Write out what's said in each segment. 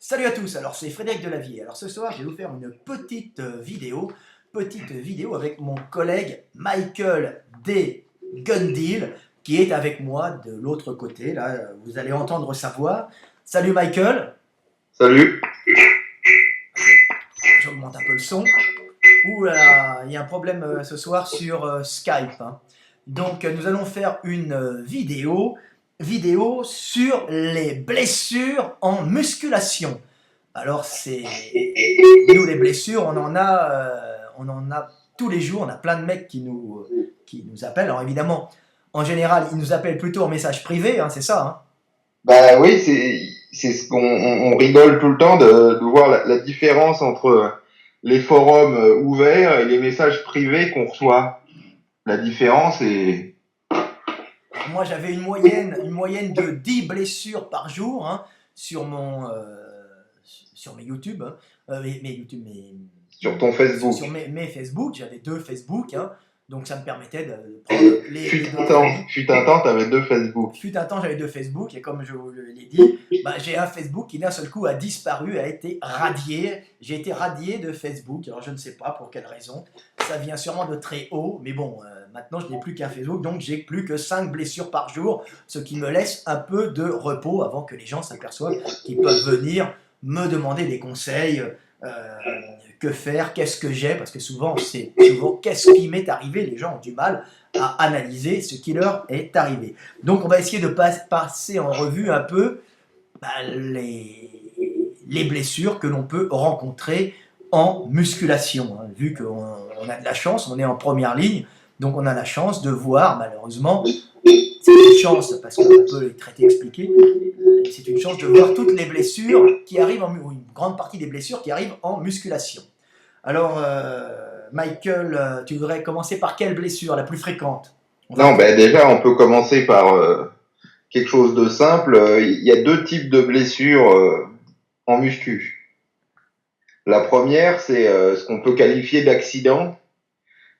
Salut à tous, alors c'est Frédéric Delavier. Alors ce soir, je vais vous faire une petite vidéo avec mon collègue Michael D. Gundeal, qui est avec moi de l'autre côté. Là, vous allez entendre sa voix. Salut Michael. Salut. J'augmente un peu le son. Ouh là là, il y a un problème ce soir sur Skype, hein. Donc nous allons faire une vidéo sur les blessures en musculation. Alors c'est nous les blessures, on en a tous les jours. On a plein de mecs qui nous appellent. Alors évidemment, en général, ils nous appellent plutôt en message privé, hein, c'est ça, hein. Bah oui, c'est ce qu'on rigole tout le temps de voir la différence entre les forums ouverts et les messages privés qu'on reçoit. La différence est Moi, j'avais une moyenne de 10 blessures par jour, hein, sur sur mes YouTube, hein. sur ton Facebook. Sur mes Facebook. J'avais deux Facebook, hein, donc ça me permettait de prendre les données. Fut un temps, t'avais deux Facebook. Fut un temps, j'avais deux Facebook, et comme je vous l'ai dit, bah, j'ai un Facebook qui d'un seul coup a disparu, a été radié. J'ai été radié de Facebook, alors je ne sais pas pour quelle raison. Ça vient sûrement de très haut, mais bon, maintenant je n'ai plus qu'un Facebook, donc j'ai plus que 5 blessures par jour, ce qui me laisse un peu de repos avant que les gens s'aperçoivent qu'ils peuvent venir me demander des conseils. Que faire, qu'est-ce que j'ai, parce que souvent c'est souvent qu'est-ce qui m'est arrivé. Les gens ont du mal à analyser ce qui leur est arrivé. Donc on va essayer de passer en revue un peu les blessures que l'on peut rencontrer en musculation, hein. Vu qu'on a de la chance, on est en première ligne, donc on a la chance de voir, malheureusement, c'est une chance parce qu'on peut les traiter, expliquer, c'est une chance de voir toutes les blessures qui arrivent, ou une grande partie des blessures qui arrivent en musculation. Alors, Michael, tu voudrais commencer par quelle blessure, la plus fréquente? Non, ben déjà, on peut commencer par quelque chose de simple. Il y a deux types de blessures en muscu. La première, c'est ce qu'on peut qualifier d'accident,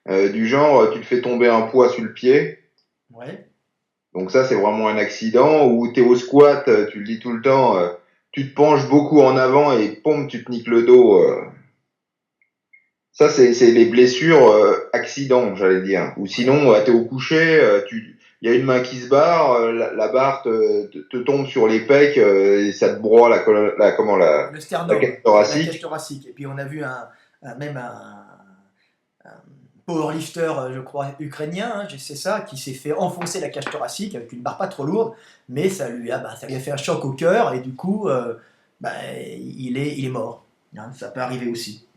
du genre tu te fais tomber un poids sur le pied. Ouais. Donc ça, c'est vraiment un accident. Ou t'es au squat, tu le dis tout le temps, tu te penches beaucoup en avant et pom, tu te niques le dos. Ça, c'est les blessures accidents, j'allais dire. Ou sinon, t'es au coucher, il y a une main qui se barre, la barre te tombe sur les pecs et ça te broie Le la sternum, cage la cage thoracique. thoracique. Et puis on a vu même un powerlifter, je crois, ukrainien, hein, c'est ça, qui s'est fait enfoncer la cage thoracique avec une barre pas trop lourde, mais ça lui a fait un choc au cœur, et du coup, il est mort, hein. Ça peut arriver aussi.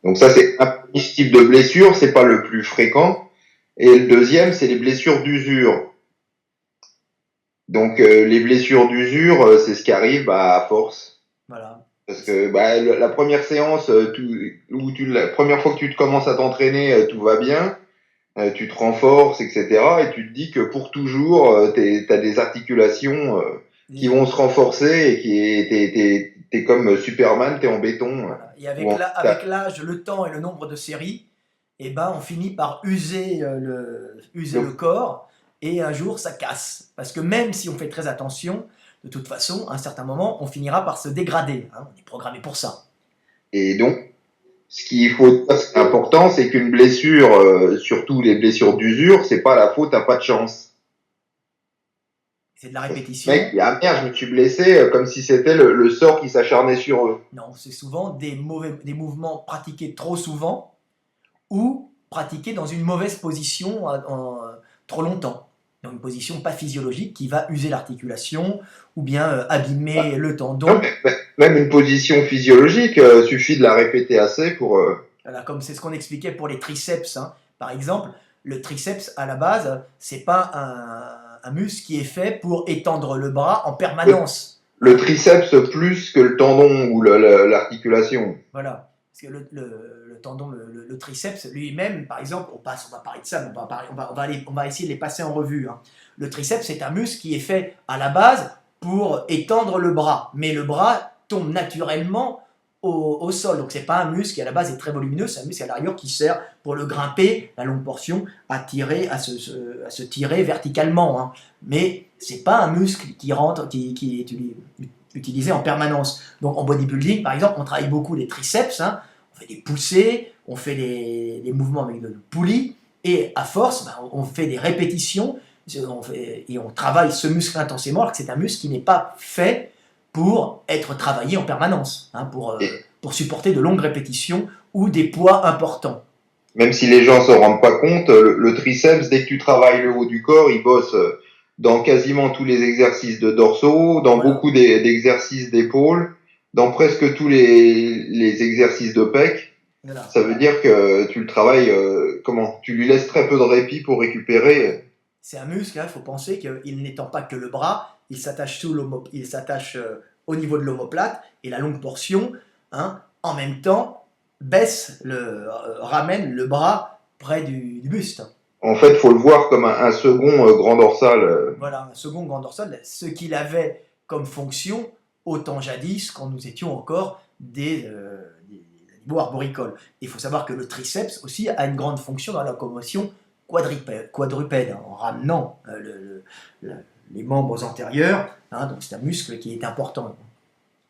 Donc ça, c'est un petit type de blessure, c'est pas le plus fréquent. Et le deuxième, c'est les blessures d'usure. Donc les blessures d'usure, c'est ce qui arrive à force. Voilà. Parce que la première séance, la première fois que tu te commences à t'entraîner, tout va bien, tu te renforces, etc. Et tu te dis que pour toujours, t'as des articulations qui Et, vont se renforcer et t'es comme Superman, t'es en béton. voilà. Et Ou en avec l'âge, le temps et le nombre de séries, eh ben, on finit par user user le donc, corps, et un jour ça casse. Parce que même si on fait très attention, de toute façon, à un certain moment, on finira par se dégrader, hein. On est programmé pour ça. et donc, ce qu'il faut dire, ce qui est important, c'est qu'une blessure, surtout les blessures d'usure, c'est pas la faute, t'as pas de chance. C'est de la Le mec, répétition. il a merde, je me suis blessé, comme si c'était le sort qui s'acharnait sur eux. Non, c'est souvent des mouvements pratiqués trop souvent, ou pratiqués dans une mauvaise position trop longtemps. Dans une position pas physiologique qui va user l'articulation, ou bien abîmer le Non, tendon. même une position physiologique, suffit de la répéter assez pour. Voilà, comme c'est ce qu'on expliquait pour les triceps, hein. Par exemple, le triceps, à la base, c'est pas un muscle qui est fait pour étendre le bras en Le, permanence, le hein. triceps plus que le tendon ou l'articulation. Voilà. Parce que le tendon, le triceps lui-même, par exemple, on va parler de ça, mais on va essayer de les passer en revue, hein. Le triceps, c'est un muscle qui est fait à la base pour étendre le bras, mais le bras tombe naturellement au sol. Donc c'est pas un muscle qui à la base est très volumineux, c'est un muscle à l'arrière qui sert pour le grimper, la longue portion, à se tirer verticalement, hein. Mais c'est pas un muscle qui rentre, qui est utilisé en permanence. Donc en bodybuilding, par exemple, on travaille beaucoup les triceps, hein, on fait des poussées, on fait des mouvements avec de poulies, et à force, ben, on fait des répétitions, et on travaille ce muscle intensément, alors que c'est un muscle qui n'est pas fait pour être travaillé en permanence, hein, pour supporter de longues répétitions ou des poids importants. Même si les gens se rendent pas compte, le triceps, dès que tu travailles le haut du corps, il bosse dans quasiment tous les exercices de dorsaux, dans Voilà. beaucoup d'exercices d'épaules, dans presque tous les exercices de pec. Voilà. Ça veut dire que tu le travailles, tu lui laisses très peu de répit pour récupérer. C'est un muscle, il faut penser qu'il n'étend pas que le bras, il s'attache au niveau de l'omoplate, et la longue portion, hein, en même temps, ramène le bras près du buste. En fait, faut le voir comme un second grand dorsal. Voilà, un second grand dorsal, ce qu'il avait comme fonction au temps jadis, quand nous étions encore des animaux arboricoles. Il faut savoir que le triceps aussi a une grande fonction dans la locomotion quadrupède, hein, en ramenant les membres antérieurs, hein, donc c'est un muscle qui est important,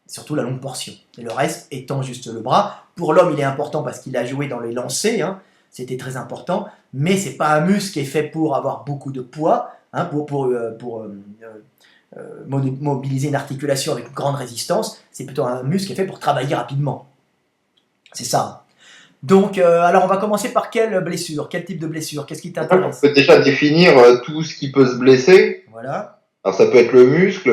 surtout la longue portion. Et le reste étant juste le bras. Pour l'homme, il est important parce qu'il a joué dans les lancers, hein, c'était très important, mais c'est pas un muscle qui est fait pour avoir beaucoup de poids, hein, pour mobiliser une articulation avec une grande résistance. C'est plutôt un muscle qui est fait pour travailler rapidement. C'est ça. Donc, alors on va commencer par quelle blessure? Quel type de blessure? Qu'est-ce qui t'intéresse? On peut déjà définir tout ce qui peut se blesser. Voilà. Alors ça peut être le muscle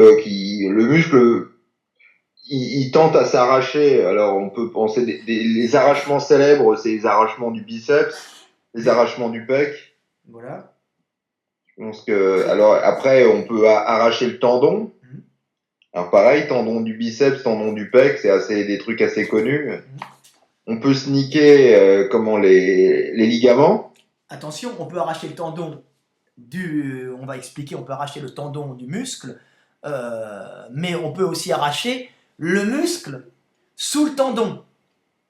il tente à s'arracher. Alors on peut penser les arrachements célèbres, c'est les arrachements du biceps, les arrachements du pec. Voilà. Je pense que alors après on peut arracher le tendon. Alors pareil, tendon du biceps, tendon du pec, c'est des trucs assez connus. On peut se niquer les ligaments. Attention, on peut arracher le tendon on va expliquer, on peut arracher le tendon du muscle, mais on peut aussi arracher le muscle sous le tendon.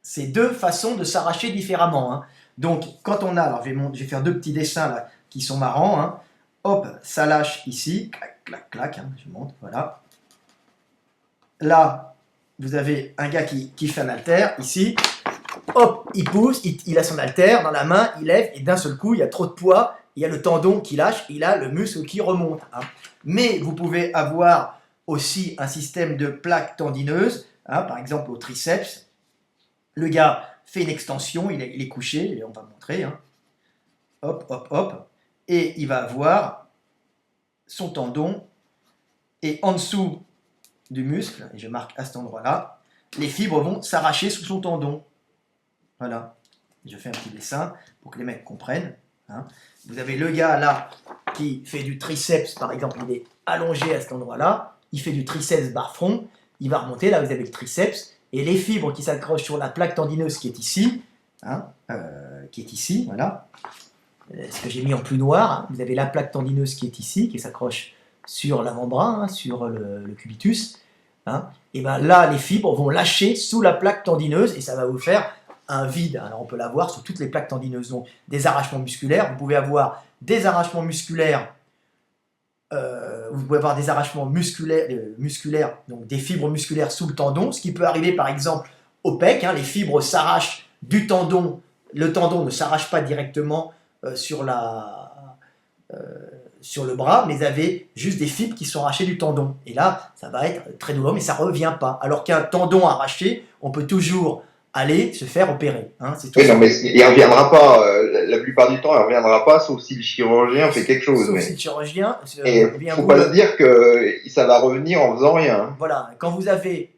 C'est deux façons de s'arracher différemment, hein. Donc, quand on a, alors je vais faire deux petits dessins là qui sont marrants, hein. Hop, ça lâche ici, clac, clac, clac, hein, je monte, voilà. Là, vous avez un gars qui fait un haltère, ici, hop, il pousse, il a son haltère dans la main, il lève, et d'un seul coup, il y a trop de poids, il y a le tendon qui lâche, il a le muscle qui remonte, hein. Mais vous pouvez avoir aussi un système de plaques tendineuses, hein, par exemple au triceps. Le gars fait une extension, il est couché, et on va montrer, hein. Hop, hop, hop, et il va avoir son tendon, et en dessous du muscle, et je marque à cet endroit-là, les fibres vont s'arracher sous son tendon. Voilà, je fais un petit dessin pour que les mecs comprennent, hein. Vous avez le gars là qui fait du triceps, par exemple, il est allongé à cet endroit-là, il fait du triceps bas front, il va remonter, là vous avez le triceps, et les fibres qui s'accrochent sur la plaque tendineuse qui est ici, hein, voilà, ce que j'ai mis en plus noir, hein. Vous avez la plaque tendineuse qui est ici, qui s'accroche sur l'avant-bras, hein, sur le cubitus, hein. Et bien là, les fibres vont lâcher sous la plaque tendineuse, et ça va vous faire un vide. Alors on peut l'avoir sur toutes les plaques tendineuses, donc des arrachements musculaires. Vous pouvez avoir des arrachements musculaires, donc des fibres musculaires sous le tendon, ce qui peut arriver par exemple au pec, hein, les fibres s'arrachent du tendon, le tendon ne s'arrache pas directement sur le bras, mais vous avez juste des fibres qui sont arrachées du tendon. Et là, ça va être très douloureux, mais ça ne revient pas. Alors qu'un tendon arraché, on peut toujours aller se faire opérer, hein, oui, non, mais il ne reviendra pas. La plupart du temps, il ne reviendra pas, sauf si le chirurgien fait quelque chose. Sauf si le chirurgien... Il ne faut pas se dire que ça va revenir en faisant rien. Voilà, quand vous avez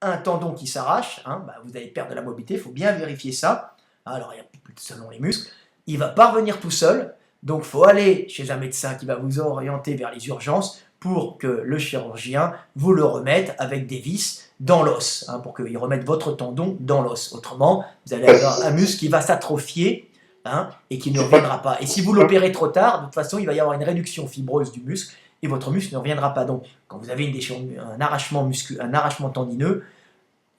un tendon qui s'arrache, hein, bah, vous allez perdre de la mobilité, il faut bien vérifier ça. Alors, selon les muscles, il ne va pas revenir tout seul, donc il faut aller chez un médecin qui va vous orienter vers les urgences pour que le chirurgien vous le remette avec des vis dans l'os, hein, pour qu'il remette votre tendon dans l'os. Autrement, vous allez avoir un muscle qui va s'atrophier, hein, et qui ne reviendra pas. Et si vous l'opérez trop tard, de toute façon, il va y avoir une réduction fibreuse du muscle, et votre muscle ne reviendra pas. Donc, quand vous avez un arrachement tendineux,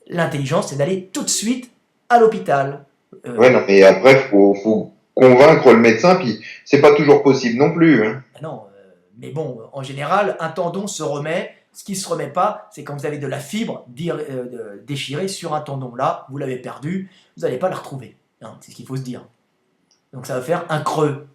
l'intelligence, c'est d'aller tout de suite à l'hôpital. Ouais, non, mais après, faut convaincre le médecin, puis c'est pas toujours possible non plus, hein. Non, mais bon, en général, un tendon se remet Ce qui ne se remet pas, c'est quand vous avez de la fibre déchirée sur un tendon. Là, vous l'avez perdu, vous n'allez pas la retrouver. Hein, c'est ce qu'il faut se dire. Donc ça va faire un creux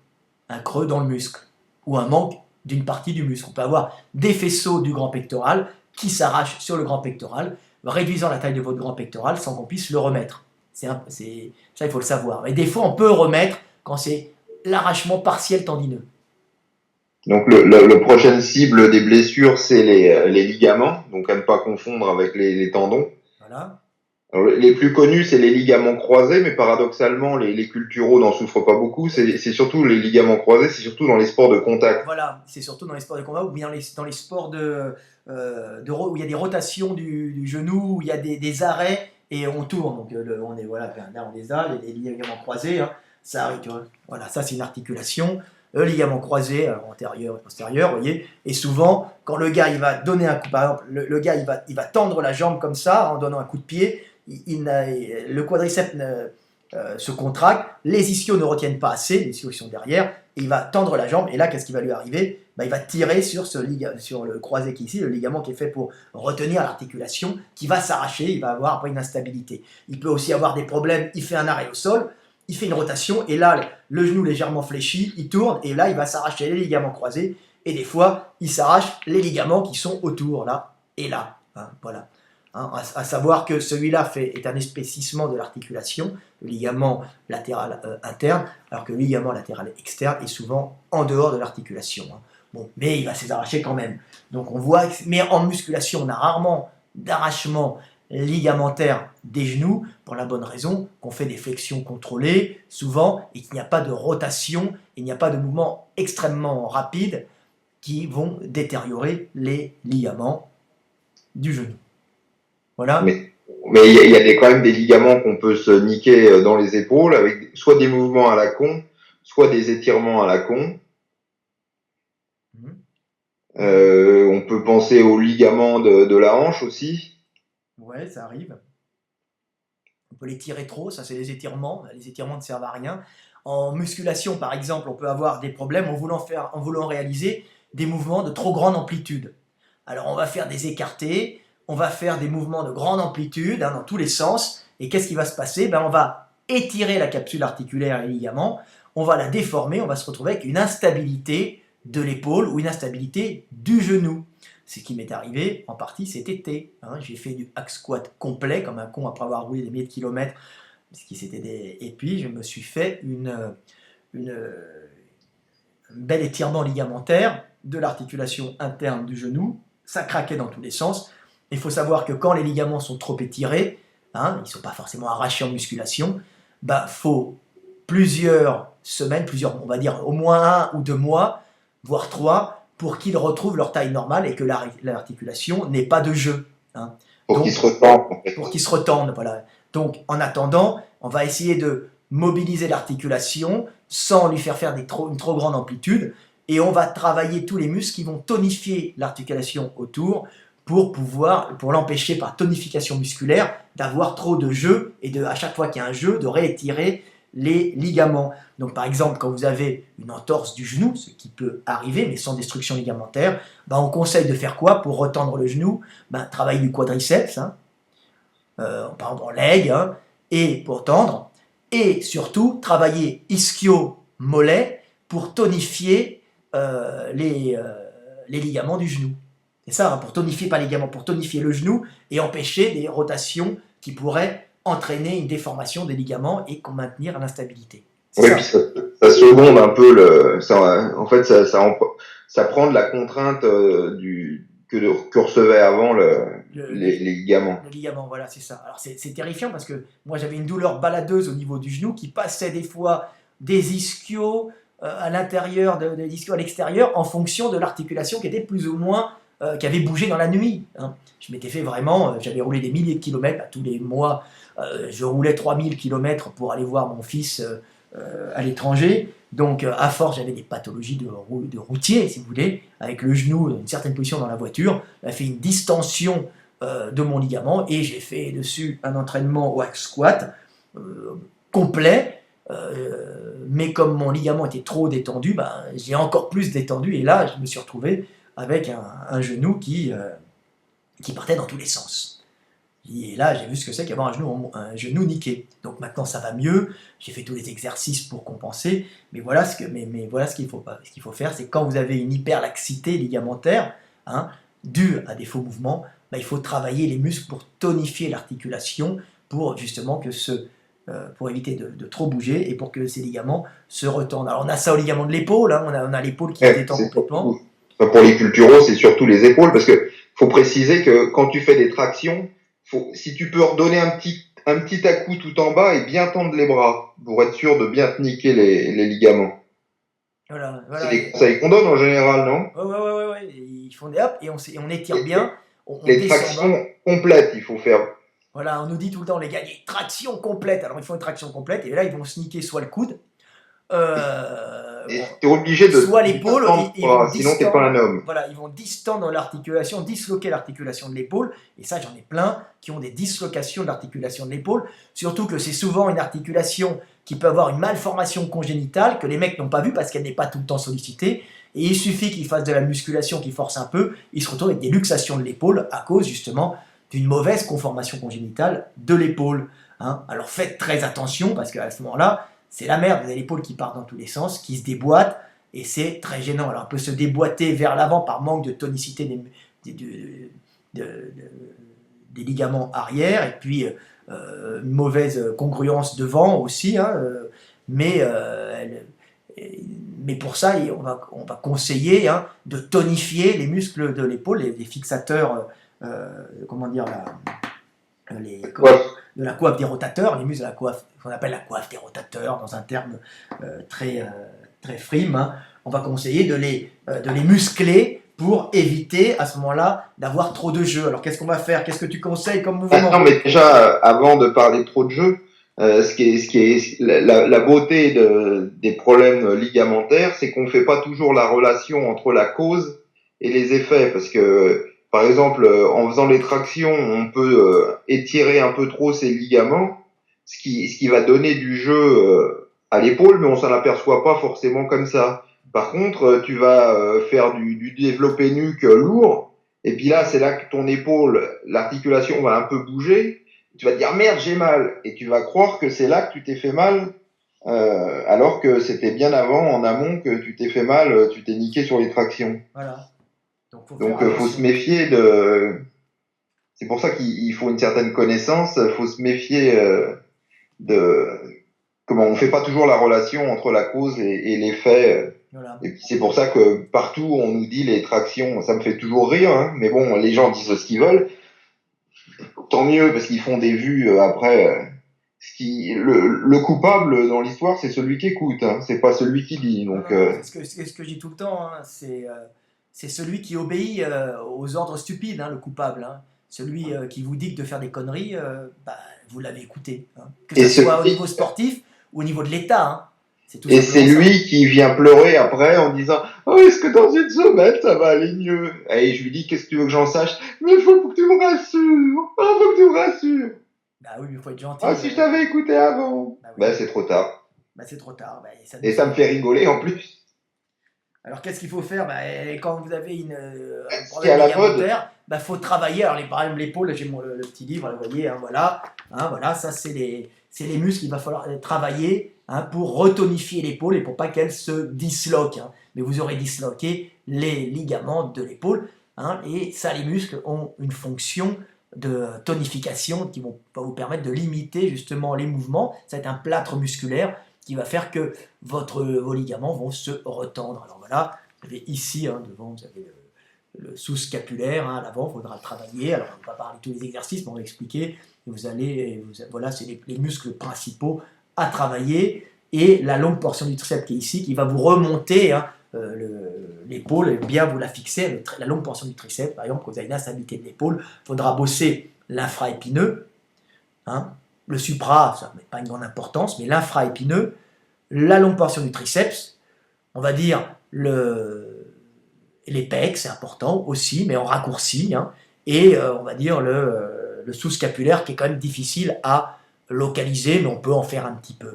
dans le muscle, ou un manque d'une partie du muscle. On peut avoir des faisceaux du grand pectoral qui s'arrachent sur le grand pectoral, réduisant la taille de votre grand pectoral sans qu'on puisse le remettre. Ça, il faut le savoir. Et des fois, on peut remettre quand c'est l'arrachement partiel tendineux. Donc le prochaine cible des blessures, c'est les ligaments, donc à ne pas confondre avec les tendons. Voilà. Alors, les plus connus, c'est les ligaments croisés, mais paradoxalement, les culturaux n'en souffrent pas beaucoup. C'est surtout les ligaments croisés, c'est surtout dans les sports de contact. Voilà, c'est surtout dans les sports de combat ou bien dans les sports où il y a des rotations du genou, où il y a des arrêts et on tourne. Donc là on les a, les ligaments croisés, hein, ça arrive, tu vois. Voilà, ça c'est une articulation. Le ligament croisé, antérieur et postérieur, vous voyez. Et souvent, quand le gars il va donner un coup, par exemple, le gars il va tendre la jambe comme ça en donnant un coup de pied, le quadriceps se contracte, les ischios ne retiennent pas assez, les ischios qui sont derrière, et il va tendre la jambe, et là, qu'est-ce qui va lui arriver? Il va tirer sur le croisé qui est ici, le ligament qui est fait pour retenir l'articulation, qui va s'arracher, il va avoir après une instabilité. Il peut aussi avoir des problèmes, il fait un arrêt au sol, il fait une rotation, et là, le genou légèrement fléchi, il tourne, et là, il va s'arracher les ligaments croisés, et des fois, il s'arrache les ligaments qui sont autour, là, et là. Hein, voilà. Hein, à savoir que celui-là est un épaississement de l'articulation, le ligament latéral interne, alors que le ligament latéral externe est souvent en dehors de l'articulation. Hein. Bon, mais il va s'arracher quand même. Donc on voit, mais en musculation, on a rarement d'arrachement ligamentaire des genoux, pour la bonne raison qu'on fait des flexions contrôlées, souvent, et qu'il n'y a pas de rotation, il n'y a pas de mouvement extrêmement rapide qui vont détériorer les ligaments du genou. Voilà. Mais il y a quand même des ligaments qu'on peut se niquer dans les épaules avec soit des mouvements à la con, soit des étirements à la con. On peut penser aux ligaments de la hanche aussi. Ouais, ça arrive. On peut les tirer trop, ça c'est les étirements. Les étirements ne servent à rien. En musculation, par exemple, on peut avoir des problèmes en voulant réaliser des mouvements de trop grande amplitude. Alors on va faire des écartés, on va faire des mouvements de grande amplitude dans tous les sens. Et qu'est-ce qui va se passer? On va étirer la capsule articulaire et les ligaments, on va la déformer, on va se retrouver avec une instabilité de l'épaule ou une instabilité du genou. Ce qui m'est arrivé en partie cet été. Hein. J'ai fait du hack squat complet comme un con après avoir roulé des milliers de kilomètres. Et puis je me suis fait un bel étirement ligamentaire de l'articulation interne du genou. Ça craquait dans tous les sens. Il faut savoir que quand les ligaments sont trop étirés, hein, ils ne sont pas forcément arrachés en musculation, faut plusieurs semaines, on va dire au moins 1 ou 2 mois, voire 3, pour qu'ils retrouvent leur taille normale et que l'articulation n'ait pas de jeu. Hein. Pour qu'ils se retendent. Pour qu'ils se retendent, voilà. Donc, en attendant, on va essayer de mobiliser l'articulation sans lui faire une trop grande amplitude, et on va travailler tous les muscles qui vont tonifier l'articulation autour pour l'empêcher par tonification musculaire d'avoir trop de jeu et à chaque fois qu'il y a un jeu, de réétirer les ligaments. Donc par exemple, quand vous avez une entorse du genou, ce qui peut arriver, mais sans destruction ligamentaire, on conseille de faire quoi pour retendre le genou? Travailler du quadriceps, hein, par exemple en leg, hein, et pour tendre, et surtout travailler ischio-mollet pour tonifier les ligaments du genou. C'est ça, hein, pour tonifier, pas les ligaments, pour tonifier le genou et empêcher des rotations qui pourraient entraîner une déformation des ligaments et maintenir l'instabilité. Oui, puis ça seconde un peu en fait, ça prend de la contrainte que recevaient avant les ligaments. Le ligament, voilà, c'est ça. Alors c'est terrifiant parce que moi j'avais une douleur baladeuse au niveau du genou qui passait des fois des ischios à l'intérieur, des ischios à l'extérieur en fonction de l'articulation qui était plus ou moins qui avait bougé dans la nuit. Hein. Je m'étais fait vraiment, j'avais roulé des milliers de kilomètres tous les mois. Je roulais 3000 km pour aller voir mon fils à l'étranger. Donc, à force, j'avais des pathologies de routier, si vous voulez, avec le genou dans une certaine position dans la voiture. Ça a fait une distension de mon ligament et j'ai fait dessus un entraînement au hack squat complet. Mais comme mon ligament était trop détendu, j'ai encore plus détendu. Et là, je me suis retrouvé avec un genou qui qui partait dans tous les sens. Et là, j'ai vu ce que c'est qu'avoir un genou niqué. Donc maintenant, ça va mieux. J'ai fait tous les exercices pour compenser. Mais voilà voilà ce qu'il faut pas. Ce qu'il faut faire, c'est quand vous avez une hyperlaxité ligamentaire, hein, due à des faux mouvements, bah, il faut travailler les muscles pour tonifier l'articulation, pour justement pour éviter de trop bouger et pour que ces ligaments se retendent. Alors on a ça au ligament de l'épaule, hein, on a l'épaule qui se détend complètement. Pour les culturaux, c'est surtout les épaules, parce que faut préciser que quand tu fais des tractions, si tu peux redonner un petit à-coup tout en bas et bien tendre les bras pour être sûr de bien te niquer les ligaments. Voilà. C'est des conseils qu'on donne en général, non? Ouais. Ils font des hops et on étire bien. On les tractions complètes, il faut faire. Voilà, on nous dit tout le temps, les gars, il y a une traction complète. Alors ils font une traction complète et là ils vont se niquer soit le coude, t'es obligé de soit l'épaule, sinon t'es pas un homme. Voilà, ils vont distendre l'articulation, disloquer l'articulation de l'épaule, et ça j'en ai plein qui ont des dislocations de l'articulation de l'épaule, surtout que c'est souvent une articulation qui peut avoir une malformation congénitale que les mecs n'ont pas vue parce qu'elle n'est pas tout le temps sollicitée, et il suffit qu'ils fassent de la musculation qui force un peu, ils se retrouvent avec des luxations de l'épaule à cause justement d'une mauvaise conformation congénitale de l'épaule. Hein. Alors faites très attention parce qu'à ce moment-là, c'est la merde, vous avez l'épaule qui part dans tous les sens, qui se déboîte, et c'est très gênant. Alors, elle peut se déboîter vers l'avant par manque de tonicité des ligaments arrière, et puis une mauvaise congruence devant aussi, hein, mais pour ça, on va conseiller, hein, de tonifier les muscles de l'épaule, les fixateurs, comment dire, de la coiffe des rotateurs, les muscles de la coiffe, qu'on appelle la coiffe des rotateurs, dans un terme très frime, hein. On va conseiller de les muscler pour éviter à ce moment-là d'avoir trop de jeu. Alors qu'est-ce qu'on va faire? Qu'est-ce que tu conseilles comme mouvement? Non, mais déjà, avant de parler de trop de jeu, ce qui est la beauté des problèmes ligamentaires, c'est qu'on fait pas toujours la relation entre la cause et les effets, parce que par exemple, en faisant les tractions, on peut étirer un peu trop ses ligaments, ce qui va donner du jeu à l'épaule, mais on s'en aperçoit pas forcément comme ça. Par contre, tu vas faire du développé nuque lourd, et puis là, c'est là que ton épaule, l'articulation va un peu bouger. Tu vas te dire merde, j'ai mal, et tu vas croire que c'est là que tu t'es fait mal, alors que c'était bien avant, en amont, que tu t'es fait mal, tu t'es niqué sur les tractions. Voilà. Donc, faut se méfier de. C'est pour ça qu'il faut une certaine connaissance. Faut se méfier de. Comment on fait pas toujours la relation entre la cause et l'effet. Voilà. Et puis c'est pour ça que partout on nous dit les tractions. Ça me fait toujours rire, hein, mais bon, les gens disent ce qu'ils veulent. Tant mieux parce qu'ils font des vues après. Le coupable dans l'histoire, c'est celui qui écoute, hein, c'est pas celui qui dit. Donc. C'est ce que je dis tout le temps. Hein, c'est celui qui obéit aux ordres stupides, hein, le coupable. Hein. Celui qui vous dit de faire des conneries, vous l'avez écouté. Hein. Que ce soit au niveau sportif ou au niveau de l'État. Hein. Et c'est lui qui vient pleurer après en disant « Oh, est-ce que dans une semaine, ça va aller mieux ?» Et je lui dis « Qu'est-ce que tu veux que j'en sache ?»« Mais il faut que tu me rassures. Oh, faut que tu me rassures. » Bah oui, il faut être gentil. Ah, si je t'avais écouté avant. C'est trop tard. C'est trop tard. Et ça me fait rigoler en plus. Alors qu'est-ce qu'il faut faire? Quand vous avez un problème ligamentaire, faut travailler. Alors par exemple l'épaule, j'ai le petit livre, vous voyez, hein, voilà. Hein, voilà, ça c'est les muscles qu'il va falloir travailler, hein, pour retonifier l'épaule et pour pas qu'elle se disloque. Hein. Mais vous aurez disloqué les ligaments de l'épaule, hein, et ça, les muscles ont une fonction de tonification qui va vous permettre de limiter justement les mouvements. Ça va être un plâtre musculaire qui va faire que vos ligaments vont se retendre. Alors voilà, vous avez ici, hein, devant, vous avez le sous-scapulaire, hein, à l'avant, il faudra le travailler. Alors on ne va pas parler de tous les exercices, mais on va expliquer. Voilà, c'est les muscles principaux à travailler, et la longue portion du triceps qui est ici, qui va vous remonter, hein, l'épaule, et bien vous la fixer, la longue portion du triceps. Par exemple, quand vous avez une instabilité de l'épaule, il faudra bosser l'infraépineux, hein, le supra, ça n'a pas une grande importance, mais l'infraépineux, la longue portion du triceps, on va dire les pecs, c'est important aussi, mais en raccourci, hein, et on va dire le sous-scapulaire qui est quand même difficile à localiser, mais on peut en faire un petit peu.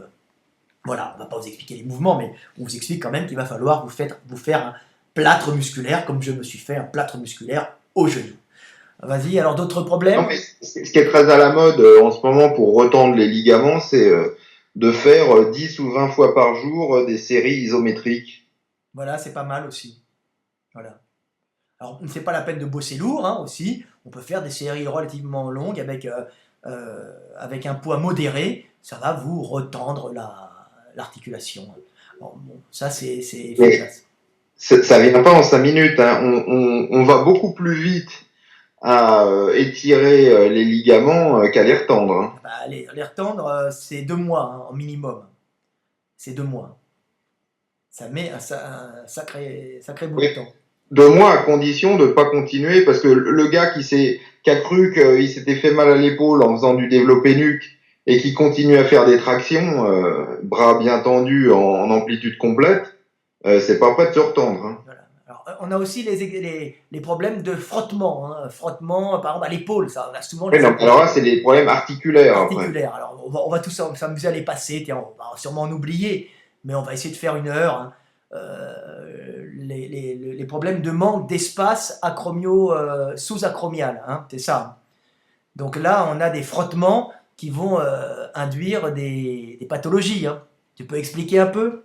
Voilà, on ne va pas vous expliquer les mouvements, mais on vous explique quand même qu'il va falloir vous faire un plâtre musculaire, comme je me suis fait un plâtre musculaire au genou. Vas-y, alors d'autres Non, problèmes? mais ce qui est très à la mode en ce moment pour retendre les ligaments, c'est de faire 10 ou 20 fois par jour des séries isométriques. Voilà, c'est pas mal aussi. Voilà. Alors, c'est pas la peine de bosser lourd, hein, aussi. On peut faire des séries relativement longues avec un poids modéré. Ça va vous retendre l'articulation. Alors, bon, ça, c'est Mais efficace. ça vient pas en 5 minutes. Hein. On va beaucoup plus vite à étirer les ligaments qu'à les retendre. Hein. Bah, les retendre, c'est 2 mois, hein, en minimum. C'est 2 mois. Ça met un sacré bout Oui. de temps. 2 mois à condition de pas continuer parce que le gars qui a cru qu'il s'était fait mal à l'épaule en faisant du développé nuque et qui continue à faire des tractions, bras bien tendus en amplitude complète, c'est pas prêt de se retendre. Hein. Voilà. Alors, on a aussi les problèmes de frottement, hein. Frottement, par exemple, à l'épaule. Ça, on a souvent Oui, les non, épaules alors là, c'est des problèmes articulaires après. articulaires. Alors, on va tous s'amuser à les passer. Tiens, on va sûrement en oublier, mais on va essayer de faire 1 heure, hein. Les problèmes de manque d'espace sous-acromial, hein, c'est ça. Donc là, on a des frottements qui vont induire des pathologies, hein. Tu peux expliquer un peu?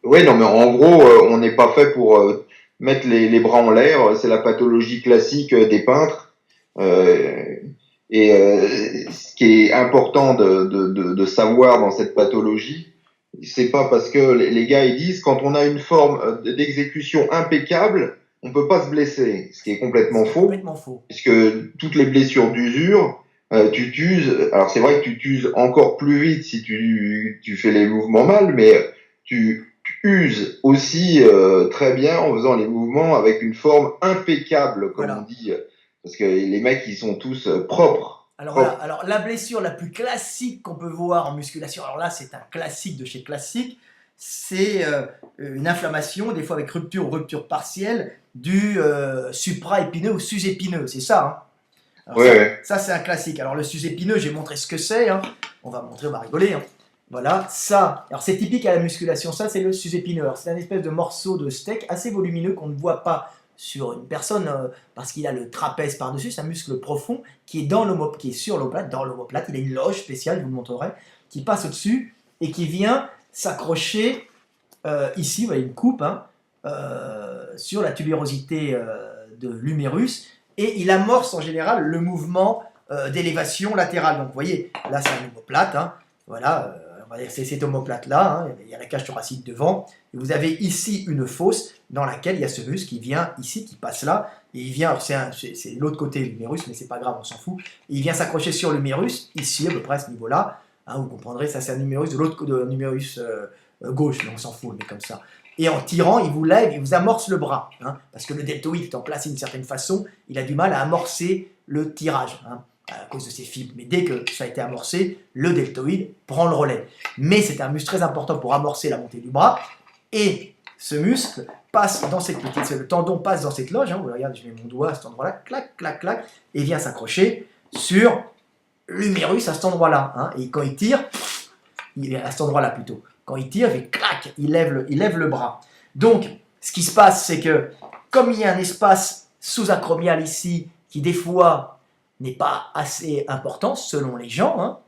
Oui, non, mais en gros, on n'est pas fait pour mettre les bras en l'air. C'est la pathologie classique des peintres. Euh, ce qui est important de savoir dans cette pathologie, c'est pas parce que les gars ils disent quand on a une forme d'exécution impeccable, on peut pas se blesser, ce qui est Ce complètement qui est faux, complètement faux. puisque toutes les blessures d'usure, tu t'uses. Alors c'est vrai que tu t'uses encore plus vite si tu fais les mouvements mal, mais tu uses aussi très bien en faisant les mouvements avec une forme impeccable, comme on Voilà. dit, parce que les mecs ils sont tous propres, Alors voilà, propres. alors la blessure la plus classique qu'on peut voir en musculation, alors là c'est un classique de chez classique, c'est une inflammation, des fois avec rupture ou rupture partielle, du supra-épineux ou sus-épineux, c'est ça, hein. Alors Ouais, ça, ouais. ça c'est un classique. Alors le sus-épineux, j'ai montré ce que c'est, hein. On va montrer, on va rigoler, hein. Voilà, ça, alors c'est typique à la musculation, ça c'est le sus-épineux. Alors c'est un espèce de morceau de steak assez volumineux qu'on ne voit pas sur une personne parce qu'il a le trapèze par-dessus, c'est un muscle profond qui est qui est sur l'omoplate, dans l'omoplate, il a une loge spéciale, je vous le montrerai, qui passe au-dessus et qui vient s'accrocher ici, vous voyez une coupe, hein, sur la tubérosité de l'humérus, et il amorce en général le mouvement d'élévation latérale. Donc vous voyez, là c'est un omoplate, hein, voilà, on va dire c'est cette omoplate-là, hein, il y a la cage thoracique devant, et vous avez ici une fosse dans laquelle il y a ce muscle qui vient ici, qui passe là, et il vient, c'est l'autre côté de l'humérus, mais c'est pas grave, on s'en fout, et il vient s'accrocher sur l'humérus, ici à peu près à ce niveau-là, hein, vous comprendrez, ça c'est un humérus de l'autre côté de l'humérus gauche, mais on s'en fout, mais comme ça. Et en tirant, il vous lève, il vous amorce le bras, hein, parce que le deltoïde étant placé d'une certaine façon, il a du mal à amorcer le tirage, hein, à cause de ses fibres. Mais dès que ça a été amorcé, le deltoïde prend le relais. Mais c'est un muscle très important pour amorcer la montée du bras, et ce muscle passe dans cette petite, le tendon passe dans cette loge, hein, vous regardez, je mets mon doigt à cet endroit-là, clac, clac, clac, et vient s'accrocher sur l'humérus à cet endroit-là, hein, et quand il tire, à cet endroit-là plutôt, quand il tire, il fait clac, il lève le bras. Donc, ce qui se passe, c'est que comme il y a un espace sous-acromial ici, qui des fois n'est pas assez important selon les gens, hein,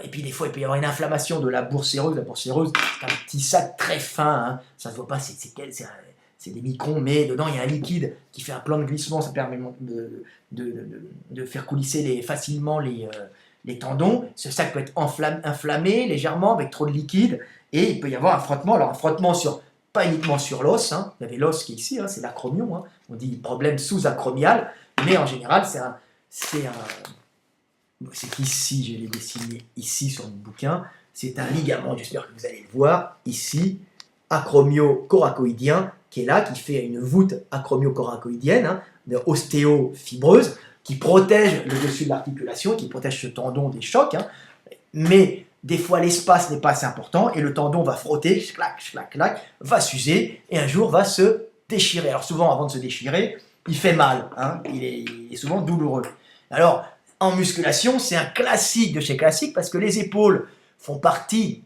et puis des fois il peut y avoir une inflammation de la bourse séreuse. La bourse séreuse, c'est un petit sac très fin, hein, ça ne se voit pas, c'est des microns, mais dedans il y a un liquide qui fait un plan de glissement, ça permet de faire coulisser facilement les tendons. Ce sac peut être inflammé légèrement avec trop de liquide, et il peut y avoir un frottement. Alors un frottement pas uniquement sur l'os, hein. Vous avez l'os qui est ici, hein, c'est l'acromion, hein. On dit problème sous-acromial, mais en général c'est ici, je l'ai dessiné ici sur mon bouquin, c'est un ligament, j'espère que vous allez le voir, ici, acromio-coracoïdien, qui est là, qui fait une voûte acromio-coracoïdienne, hein, ostéo-fibreuse, qui protège le dessus de l'articulation, qui protège ce tendon des chocs, hein. Mais des fois l'espace n'est pas assez important et le tendon va frotter, clac, clac, clac, va s'user et un jour va se déchirer. Alors souvent avant de se déchirer, il fait mal, hein, il est souvent douloureux. Alors en musculation, c'est un classique de chez classique parce que les épaules font partie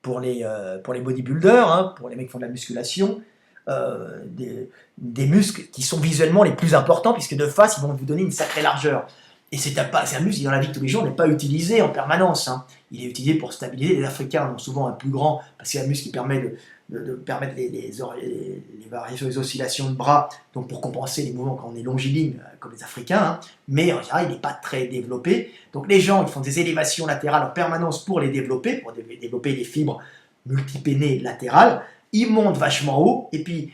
pour les bodybuilders, hein, pour les mecs qui font de la musculation, des muscles qui sont visuellement les plus importants, puisque de face, ils vont vous donner une sacrée largeur. Et c'est un muscle qui, dans la vie de tous les jours, n'est pas utilisé en permanence. Hein. Il est utilisé pour stabiliser. Les Africains en ont souvent un plus grand, parce que c'est un muscle qui permet de permettre les variations, les oscillations de bras, donc pour compenser les mouvements quand on est longiligne, comme les Africains. Hein. Mais en général, il n'est pas très développé. Donc les gens, ils font des élévations latérales en permanence pour les développer, pour développer les fibres multipénées latérales. Ils montent vachement haut, et puis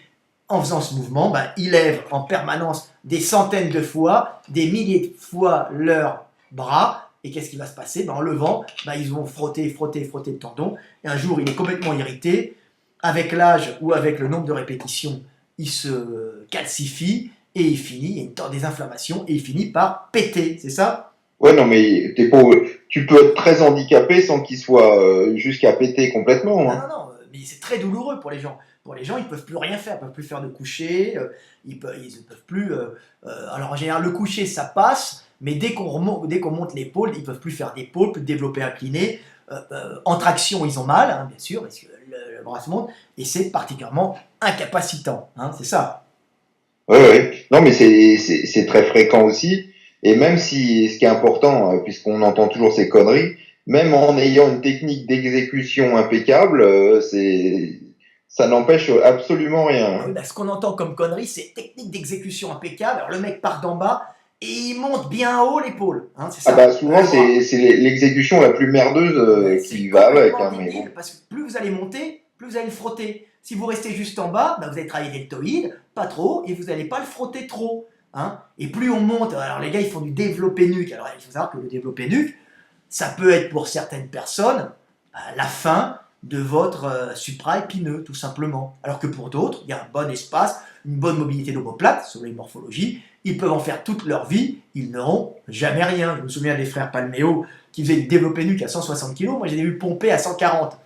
en faisant ce mouvement, ils lèvent en permanence des centaines de fois, des milliers de fois leurs bras. Et qu'est-ce qui va se passer? En levant, ils vont frotter le tendon. Et un jour, il est complètement irrité. Avec l'âge ou avec le nombre de répétitions, il se calcifie et il finit, il y a des inflammations et il finit par péter. C'est ça? Ouais, non, mais tu peux être très handicapé sans qu'il soit jusqu'à péter complètement. Hein. Non, mais c'est très douloureux pour les gens. Pour les gens, ils ne peuvent plus rien faire, ils ne peuvent plus faire de coucher, ils ne peuvent plus... alors en général, le coucher, ça passe, mais dès qu'on monte l'épaule, ils ne peuvent plus faire d'épaule, plus de développer incliné. En traction, ils ont mal, hein, bien sûr, parce que le bras se monte, et c'est particulièrement incapacitant, hein, c'est ça. Oui, oui. Non, mais c'est très fréquent aussi. Et même si, ce qui est important, puisqu'on entend toujours ces conneries, même en ayant une technique d'exécution impeccable, ça n'empêche absolument rien. Hein. Ce qu'on entend comme connerie, c'est technique d'exécution impeccable. Alors le mec part d'en bas et il monte bien haut l'épaule. Hein, c'est ça. Souvent, c'est l'exécution la plus merdeuse qui va avec. Hein, mais bon. Parce que plus vous allez monter, plus vous allez le frotter. Si vous restez juste en bas, vous allez travailler les deltoïdes, pas trop, et vous n'allez pas le frotter trop. Hein. Et plus on monte, alors les gars, ils font du développé nuque. Alors il faut savoir que le développé nuque, ça peut être pour certaines personnes la fin de votre supra-épineux, tout simplement. Alors que pour d'autres, il y a un bon espace, une bonne mobilité d'omoplate, selon les morphologies. Ils peuvent en faire toute leur vie, ils n'auront jamais rien. Je me souviens des frères Palméo qui faisaient du développé nuque à 160 kg, moi j'ai vu pomper à 140.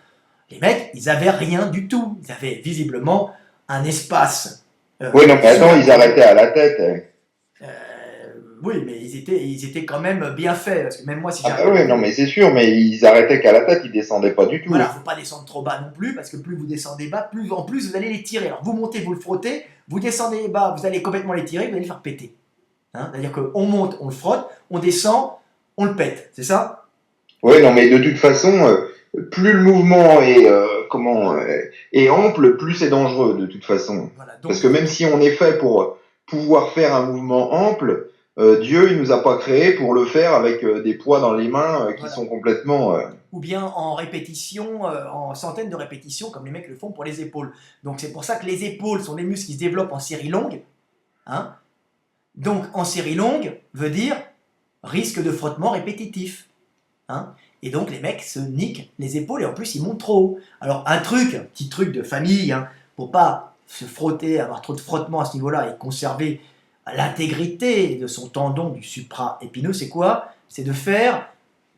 Les mecs, ils avaient rien du tout. Ils avaient visiblement un espace. Oui, non, mais attends, ils arrêtaient à la tête. Oui, mais ils étaient quand même bien faits. Parce que même moi, si oui, non, mais c'est sûr, mais ils arrêtaient qu'à la tête, ils descendaient pas du tout. Voilà, faut pas descendre trop bas non plus, parce que plus vous descendez bas, plus en plus vous allez les tirer. Alors vous montez, vous le frottez, vous descendez bas, vous allez complètement les tirer, vous allez les faire péter. Hein, c'est-à-dire qu'on monte, on le frotte, on descend, on le pète, c'est ça? Oui, non, mais de toute façon, plus le mouvement est ample, plus c'est dangereux de toute façon. Voilà, donc, parce que même si on est fait pour pouvoir faire un mouvement ample, Dieu, il nous a pas créé pour le faire avec des poids dans les mains qui sont complètement... Ou bien en répétition, en centaines de répétitions, comme les mecs le font pour les épaules. Donc c'est pour ça que les épaules sont des muscles qui se développent en série longue. Hein. Donc en série longue veut dire risque de frottement répétitif. Hein. Et donc les mecs se niquent les épaules et en plus ils montent trop haut. Alors un petit truc de famille, hein, pour pas se frotter, avoir trop de frottement à ce niveau-là et conserver l'intégrité de son tendon du supra-épineux, c'est quoi? C'est de faire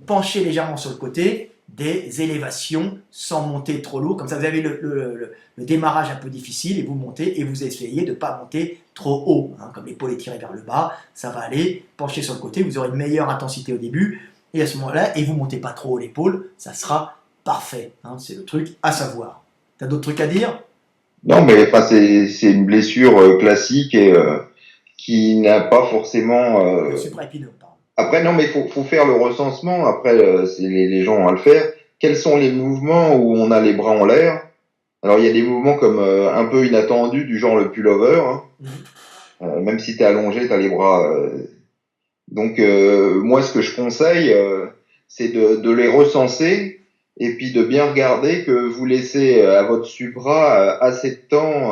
pencher légèrement sur le côté des élévations sans monter trop lourd. Comme ça, vous avez le démarrage un peu difficile et vous montez et vous essayez de ne pas monter trop haut. Hein, comme l'épaule est tirée vers le bas, ça va aller pencher sur le côté. Vous aurez une meilleure intensité au début et à ce moment-là, et vous ne montez pas trop haut l'épaule, ça sera parfait. Hein, c'est le truc à savoir. Tu as d'autres trucs à dire? Non, mais c'est une blessure classique et qui n'a pas forcément... Le supra-épineux, pardon. Après, non, mais faut faire le recensement. Après, c'est les gens à le faire. Quels sont les mouvements où on a les bras en l'air? Alors, il y a des mouvements comme un peu inattendus, du genre le pullover. Hein. Même si t'es allongé, t'as les bras... Donc, moi, ce que je conseille, c'est de les recenser et puis de bien regarder que vous laissez à votre supra assez de temps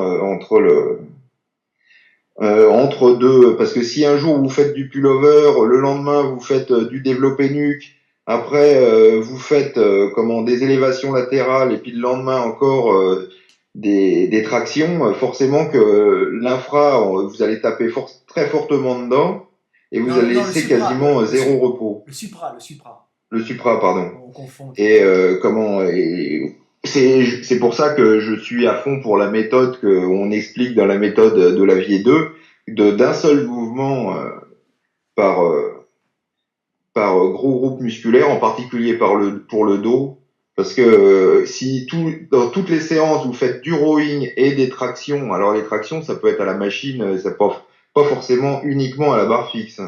entre deux, parce que si un jour vous faites du pullover, le lendemain vous faites du développé nuque, après vous faites des élévations latérales et puis le lendemain encore des tractions, forcément que l'infra, vous allez taper très fortement dedans et vous allez laisser quasiment zéro repos. Le supra. Le supra, pardon. On confond. Et c'est pour ça que je suis à fond pour la méthode qu'on explique dans la méthode de Lavier 2, d'un seul mouvement par gros groupe musculaire, en particulier pour le dos, Parce que si dans toutes les séances vous faites du rowing et des tractions, alors les tractions ça peut être à la machine, ça peut pas forcément uniquement à la barre fixe.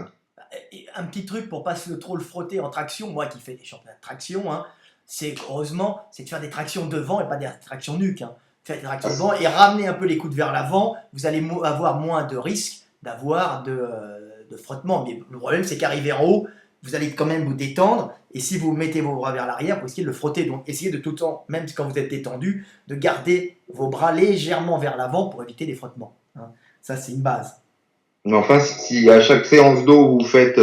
Et un petit truc pour pas trop le frotter en traction, moi qui fais des championnats de traction, hein, c'est heureusement, c'est de faire des tractions devant et pas des tractions nuque. Hein. Faire des tractions devant et ramener un peu les coudes vers l'avant, vous allez avoir moins de risques d'avoir de frottement. Mais le problème, c'est qu'arriver en haut, vous allez quand même vous détendre. Et si vous mettez vos bras vers l'arrière, vous risquez de le frotter. Donc essayez de tout le temps, même quand vous êtes détendu, de garder vos bras légèrement vers l'avant pour éviter les frottements. Hein. Ça, c'est une base. Mais enfin, si à chaque séance d'eau vous faites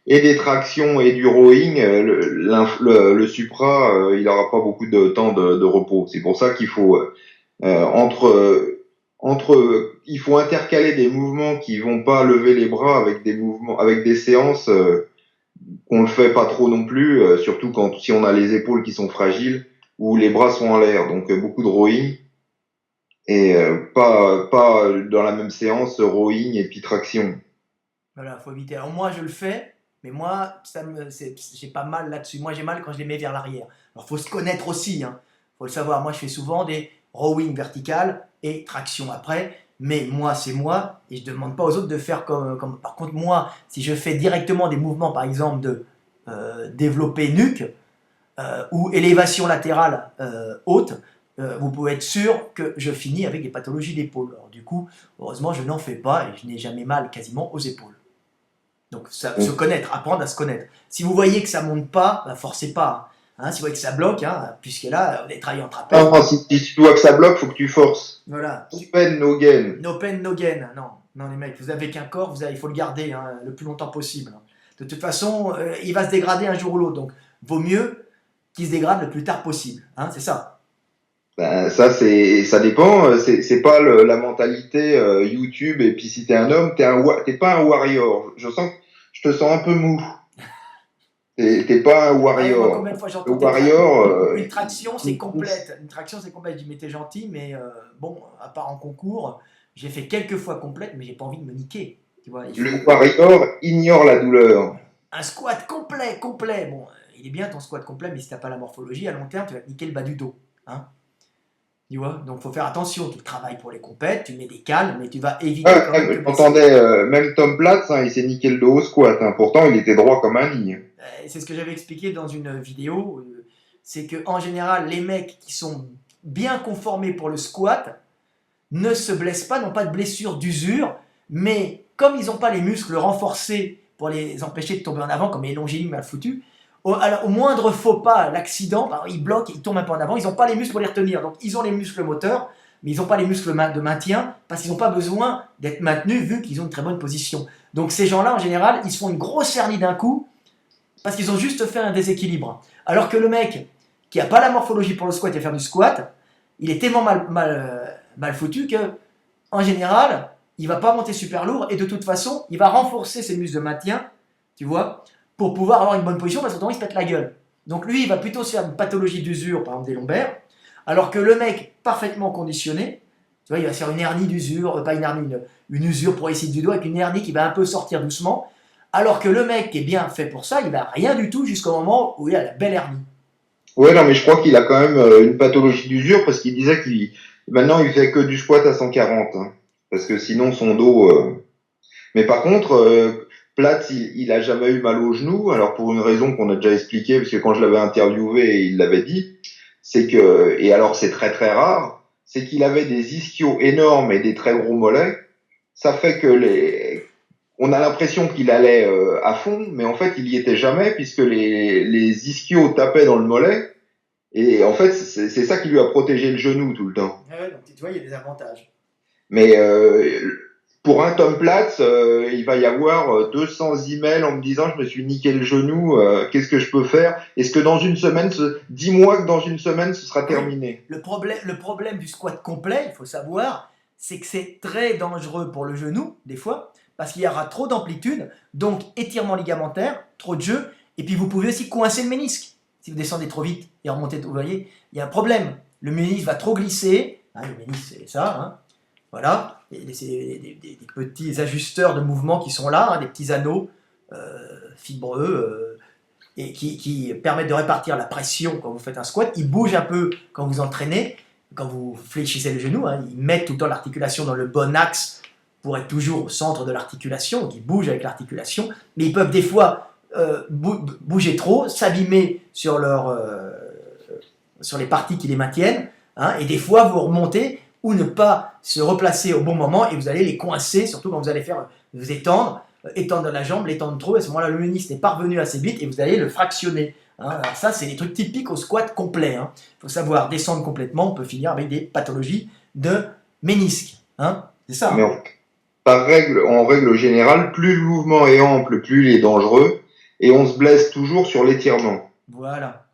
et des tractions et du rowing, le supra, il n'aura pas beaucoup de temps de repos. C'est pour ça qu'il faut il faut intercaler des mouvements qui vont pas lever les bras avec des mouvements, avec des séances qu'on le fait pas trop non plus, surtout si on a les épaules qui sont fragiles ou les bras sont en l'air. Donc beaucoup de rowing et pas dans la même séance rowing et puis traction. Voilà, faut éviter. Alors moi, je le fais, mais moi, j'ai pas mal là-dessus. Moi, j'ai mal quand je les mets vers l'arrière. Alors, faut se connaître aussi, hein. Faut le savoir. Moi, je fais souvent des rowing verticales et traction après. Mais moi, c'est moi, et je demande pas aux autres de faire comme. Par contre, moi, si je fais directement des mouvements, par exemple, de développer nuque ou élévation latérale haute, vous pouvez être sûr que je finis avec des pathologies d'épaule. Alors, du coup, heureusement, je n'en fais pas et je n'ai jamais mal quasiment aux épaules. Donc, se connaître, apprendre à se connaître. Si vous voyez que ça ne monte pas, bah, forcez pas. Hein. Si vous voyez que ça bloque, hein, puisque là, on est travaillé en trapèze. Non, si tu vois que ça bloque, faut que tu forces. Voilà. No pain, no gain. No pain, no gain. Non, non les mecs, vous avez qu'un corps, il faut le garder hein, le plus longtemps possible. De toute façon, il va se dégrader un jour ou l'autre. Donc, vaut mieux qu'il se dégrade le plus tard possible. Hein, c'est ça. Ben, ça dépend. C'est pas la mentalité YouTube. Et puis si t'es un homme, t'es pas un warrior. Je te sens un peu mou. T'es pas un Ah, moi, warrior. combien de fois Le j'entends warrior. une traction, c'est complète. Une traction, c'est complète. Je dis, mais t'es gentil, mais bon, à part en concours, j'ai fait quelques fois complète, mais j'ai pas envie de me niquer. Tu vois, Le warrior ignore la douleur. un squat complet, complet. Bon, il est bien ton squat complet, mais si t'as pas la morphologie, à long terme, tu vas te niquer le bas du dos. Hein, tu vois, donc faut faire attention. Tu travailles pour les compètes, tu mets des cales, mais tu vas éviter quand même de te blesser. J'entendais même Tom Platz, hein, il s'est niqué le dos au squat. Hein. Pourtant, il était droit comme un nid. C'est ce que j'avais expliqué dans une vidéo. C'est que en général, les mecs qui sont bien conformés pour le squat ne se blessent pas, n'ont pas de blessure d'usure, mais comme ils n'ont pas les muscles renforcés pour les empêcher de tomber en avant, comme les longilignes mal foutus, au moindre faux pas, l'accident, ils bloquent, ils tombent un peu en avant, ils n'ont pas les muscles pour les retenir. Donc ils ont les muscles moteurs, mais ils n'ont pas les muscles de maintien, parce qu'ils n'ont pas besoin d'être maintenus vu qu'ils ont une très bonne position. Donc ces gens-là, en général, ils se font une grosse hernie d'un coup, parce qu'ils ont juste fait un déséquilibre. Alors que le mec qui n'a pas la morphologie pour le squat et faire du squat, il est tellement mal foutu que, en général, il va pas monter super lourd et de toute façon, il va renforcer ses muscles de maintien, tu vois, pour pouvoir avoir une bonne position parce qu'autrement il se pète la gueule. Donc lui, il va plutôt se faire une pathologie d'usure, par exemple des lombaires, alors que le mec parfaitement conditionné, tu vois, il va se faire une hernie d'usure, pas une hernie, une usure pour essayer du dos avec une hernie qui va un peu sortir doucement, alors que le mec qui est bien fait pour ça, il va rien du tout jusqu'au moment où il a la belle hernie. Ouais, non, mais je crois qu'il a quand même une pathologie d'usure parce qu'il disait maintenant il fait que du squat à 140, hein, parce que sinon son dos. Mais par contre, Platz, il a jamais eu mal au genou. Alors pour une raison qu'on a déjà expliquée, parce que quand je l'avais interviewé, il l'avait dit, c'est que et alors c'est très très rare, c'est qu'il avait des ischios énormes et des très gros mollets. Ça fait que on a l'impression qu'il allait à fond, mais en fait, il y était jamais puisque les ischios tapaient dans le mollet. Et en fait, c'est ça qui lui a protégé le genou tout le temps. Ouais, donc tu vois, il y a des avantages. Mais pour un Tom Platz, il va y avoir 200 emails en me disant je me suis niqué le genou, qu'est-ce que je peux faire? Est-ce que dans une semaine, dis-moi que dans une semaine, ce sera terminé. Le problème du squat complet, il faut savoir, c'est que c'est très dangereux pour le genou, des fois, parce qu'il y aura trop d'amplitude, donc étirement ligamentaire, trop de jeu, et puis vous pouvez aussi coincer le ménisque. Si vous descendez trop vite et remontez, vous voyez, il y a un problème. Le ménisque va trop glisser, hein, le ménisque c'est ça, hein, voilà, c'est des petits ajusteurs de mouvement qui sont là, hein, des petits anneaux fibreux, et qui permettent de répartir la pression quand vous faites un squat. Ils bougent un peu quand vous entraînez, quand vous fléchissez le genou. Hein, ils mettent tout le temps l'articulation dans le bon axe pour être toujours au centre de l'articulation, donc ils bougent avec l'articulation, mais ils peuvent des fois bouger trop, s'abîmer sur les parties qui les maintiennent, hein, et des fois vous remontez ou ne pas se replacer au bon moment et vous allez les coincer, surtout quand vous allez vous étendre la jambe, l'étendre trop, et à ce moment-là le ménisque n'est pas revenu assez vite et vous allez le fractionner. Hein. Alors ça, c'est des trucs typiques au squat complet. Hein. Faut savoir descendre complètement, on peut finir avec des pathologies de ménisque. Hein. C'est ça. Mais en règle générale, plus le mouvement est ample, plus il est dangereux, et on se blesse toujours sur l'étirement. Voilà.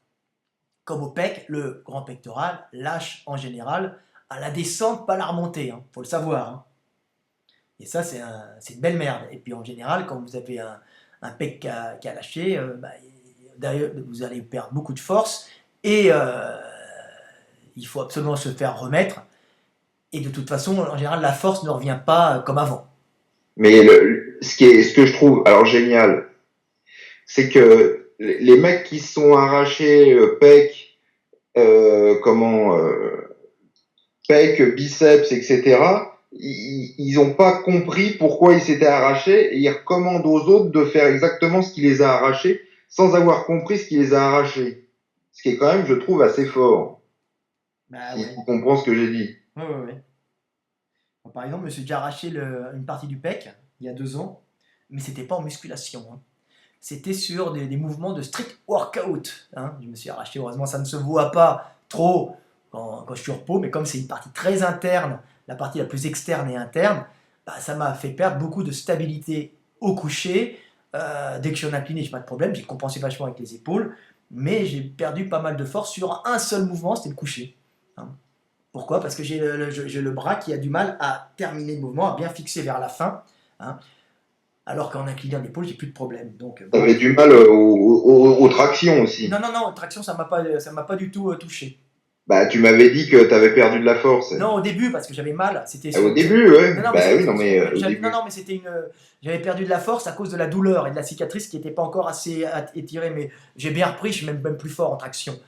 Comme au pec, le grand pectoral lâche en général à la descente, pas à la remontée. Hein. Faut le savoir. Hein. Et ça, c'est une belle merde. Et puis en général, quand vous avez un pec qui a lâché, d'ailleurs, vous allez perdre beaucoup de force et il faut absolument se faire remettre. Et de toute façon, en général, la force ne revient pas comme avant. Mais ce que je trouve alors génial, c'est que les mecs qui se sont arrachés pec, pec, biceps, etc., ils ont pas compris pourquoi ils s'étaient arrachés et ils recommandent aux autres de faire exactement ce qui les a arrachés sans avoir compris ce qui les a arrachés. Ce qui est quand même, je trouve, assez fort. Bah, Si ouais. tu comprends ce que j'ai dit. Ouais. Par exemple, je me suis déjà arraché une partie du pec il y a 2 ans, mais c'était pas en musculation. Hein. C'était sur des mouvements de street workout. Hein. Je me suis arraché, heureusement ça ne se voit pas trop quand je suis au repos, mais comme c'est une partie très interne, la partie la plus externe et interne, bah, ça m'a fait perdre beaucoup de stabilité au coucher. Dès que je suis en incliné, j'ai pas de problème, j'ai compensé vachement avec les épaules, mais j'ai perdu pas mal de force sur un seul mouvement, c'était le coucher. Hein. Pourquoi? Parce que j'ai le bras qui a du mal à terminer le mouvement, à bien fixer vers la fin. Hein. Alors qu'en inclinant l'épaule, j'ai plus de problème. Donc, Tu avais du mal aux tractions aussi. non, traction, ça m'a pas du tout touché. Bah, tu m'avais dit que tu avais perdu de la force. Non, au début, parce que j'avais mal. C'était Au début, ouais. non, Bah oui, non, mais au début. mais c'était j'avais perdu de la force à cause de la douleur et de la cicatrice qui n'était pas encore assez étirée. Mais j'ai bien repris, je suis même plus fort en traction.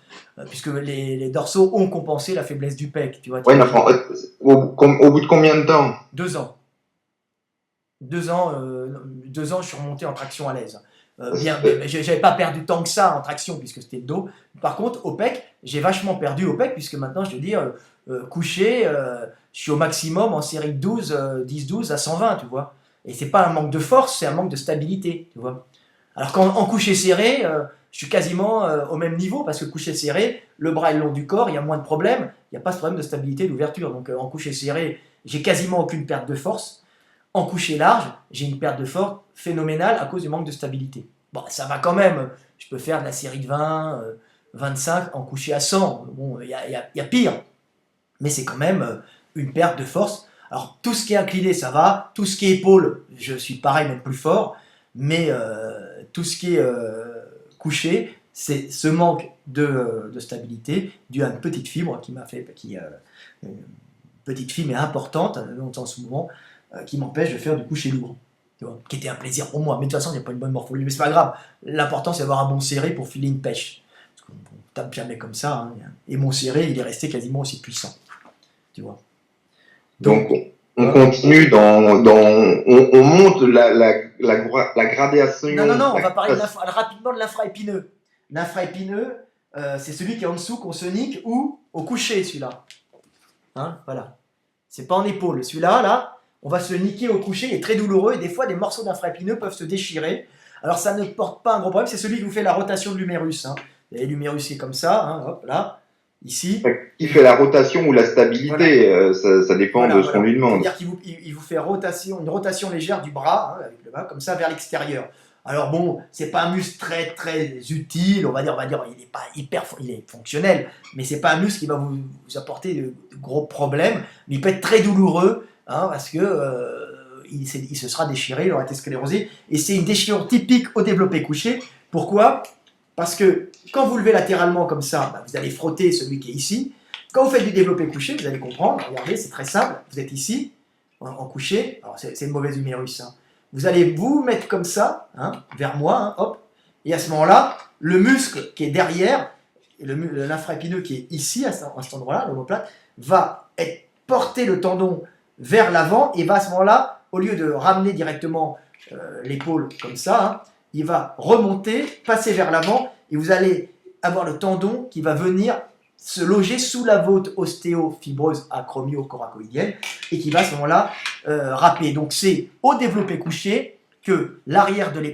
Puisque les dorsaux ont compensé la faiblesse du pec. Tu vois, Ouais, non, au bout de combien de temps? 2 ans. 2 ans, je suis remonté en traction à l'aise. Bien, mais j'avais pas perdu tant que ça en traction puisque c'était le dos. Par contre, au pec, j'ai vachement perdu au pec puisque maintenant, je veux dire, couché, je suis au maximum en série 12, 10-12 à 120, tu vois. Et c'est pas un manque de force, c'est un manque de stabilité, tu vois. Alors qu'en couché serré, je suis quasiment au même niveau parce que couché serré, le bras est le long du corps, il y a moins de problèmes, il n'y a pas ce problème de stabilité, d'ouverture. Donc en couché serré, j'ai quasiment aucune perte de force. En couché large, j'ai une perte de force phénoménale à cause du manque de stabilité. Bon, ça va quand même. Je peux faire de la série de 20, 25 en couché à 100. Bon, il y a pire. Mais c'est quand même une perte de force. Alors, tout ce qui est incliné, ça va. Tout ce qui est épaule, je suis pareil, même plus fort. Mais tout ce qui est couché, c'est ce manque de stabilité dû à une petite fibre qui m'a fait... une petite fibre mais importante, en ce moment, qui m'empêche de faire du coucher lourd, tu vois, qui était un plaisir pour moi. Mais de toute façon, il n'y a pas une bonne morphologie, mais c'est pas grave. L'important, c'est d'avoir un bon serré pour filer une pêche. Parce qu'on ne tape jamais comme ça. Hein. Et mon serré, il est resté quasiment aussi puissant, tu vois. Donc on continue on monte la gradation. Non, on va parler rapidement de l'infraépineux. L'infraépineux, c'est celui qui est en dessous, qu'on se nique, ou au coucher, celui-là. Hein, voilà. C'est pas en épaule. Celui-là, là, on va se niquer au coucher, il est très douloureux et des fois des morceaux d'infraépineux peuvent se déchirer. Alors ça ne porte pas un gros problème, c'est celui qui vous fait la rotation de l'humérus. Hein. L'humérus est comme ça, hein, hop, là, ici. Qui fait la rotation ou la stabilité, voilà. Ça dépend de ce qu'on lui demande. C'est-à-dire qu'il vous fait une rotation légère du bras, hein, avec le bras, comme ça vers l'extérieur. Alors bon, c'est pas un muscle très très utile, on va dire, il est pas il est fonctionnel, mais c'est pas un muscle qui va vous apporter de gros problèmes, mais il peut être très douloureux, hein, parce que il se sera déchiré, il aura été sclérosé, et c'est une déchirure typique au développé couché. Pourquoi? Parce que quand vous levez latéralement comme ça, bah, vous allez frotter celui qui est ici. Quand vous faites du développé couché, vous allez comprendre, regardez, c'est très simple, vous êtes ici, en couché, alors c'est une mauvaise humérus, hein. Vous allez vous mettre comme ça, hein, vers moi, hein, hop, Et à ce moment-là, le muscle qui est derrière, le l'infraépineux qui est ici, à cet endroit-là, l'omoplate, va porter le tendon vers l'avant et va à ce moment-là, au lieu de ramener directement l'épaule comme ça, hein, il va remonter, passer vers l'avant et vous allez avoir le tendon qui va venir se loger sous la voûte ostéofibreuse acromio-coracoïdienne et qui va à ce moment-là râper. Donc c'est au développé couché que,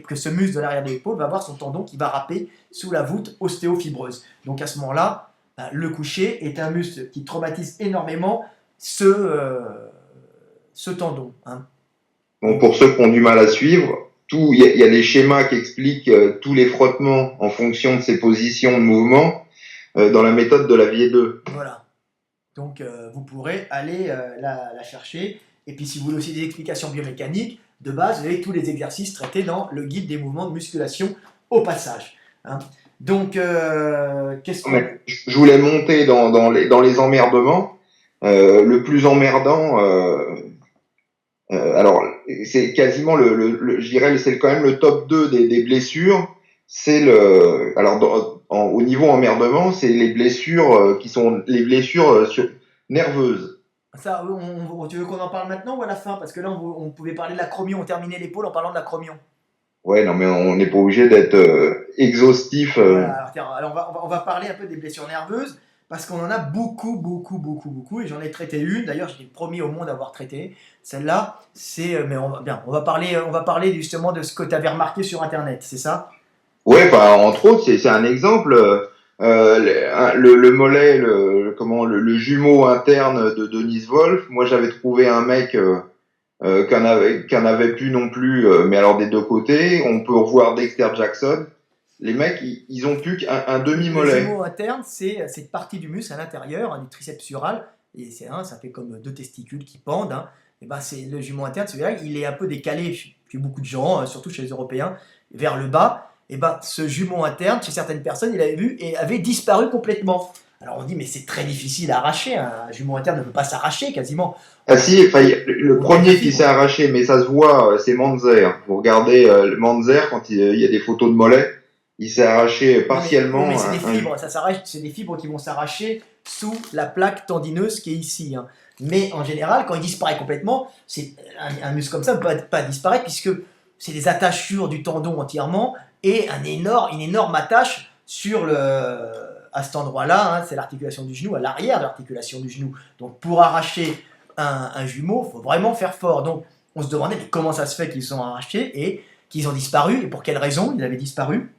que ce muscle de l'arrière de l'épaule va avoir son tendon qui va râper sous la voûte ostéofibreuse. Donc à ce moment-là, le couché est un muscle qui traumatise énormément ce tendon. Hein. Donc pour ceux qui ont du mal à suivre, il y a les schémas qui expliquent tous les frottements en fonction de ces positions de mouvement dans la méthode de la VIE2. Voilà. Donc vous pourrez aller la chercher. Et puis si vous voulez aussi des explications biomécaniques, de base, vous avez tous les exercices traités dans le guide des mouvements de musculation au passage. Hein. Donc, qu'est-ce qu'on... Je voulais monter dans les emmerdements. Le plus emmerdant, alors c'est quasiment je dirais c'est quand même le top 2 des blessures. C'est au niveau emmerdement, c'est les blessures qui sont les blessures nerveuses. Ça, tu veux qu'on en parle maintenant ou à la fin? Parce que là, on pouvait parler de l'acromion, on terminait l'épaule en parlant de l'acromion. Ouais, non, mais on n'est pas obligé d'être exhaustif. Voilà, alors on va parler un peu des blessures nerveuses, parce qu'on en a beaucoup, et j'en ai traité une, d'ailleurs j'étais le premier au monde à avoir traité. Celle-là, mais on va parler justement de ce que tu avais remarqué sur Internet, c'est ça? Ouais, bah, entre autres, c'est un exemple. Le mollet, le jumeau interne de Denise Wolf. Moi, j'avais trouvé un mec qu'en avait plus non plus, mais alors des deux côtés. On peut revoir Dexter Jackson. Les mecs, ils ont plus qu'un demi-mollet. Le jumeau interne, c'est cette partie du muscle à l'intérieur, du triceps sural, et ça fait comme deux testicules qui pendent. Hein. Et ben, c'est le jumeau interne, celui-là, il est un peu décalé chez beaucoup de gens, surtout chez les Européens, vers le bas. Et ben, ce jumeau interne, chez certaines personnes, il avait vu et avait disparu complètement. Alors on dit, mais c'est très difficile à arracher, un jumeau interne ne peut pas s'arracher quasiment. Ah si, le premier qui s'est arraché, mais ça se voit, c'est Manzer. Vous regardez Manzer, quand il y a des photos de mollets, il s'est arraché partiellement. Mais c'est des fibres, ça s'arrache, c'est des fibres qui vont s'arracher sous la plaque tendineuse qui est ici. Hein. Mais en général, quand il disparaît complètement, c'est un muscle comme ça ne peut pas disparaître puisque c'est des attachures du tendon entièrement et une énorme attache à cet endroit-là. Hein, c'est l'articulation du genou, à l'arrière de l'articulation du genou. Donc pour arracher un jumeau, il faut vraiment faire fort. Donc on se demandait mais comment ça se fait qu'ils sont arrachés et qu'ils ont disparu et pour quelles raisons ils avaient disparu.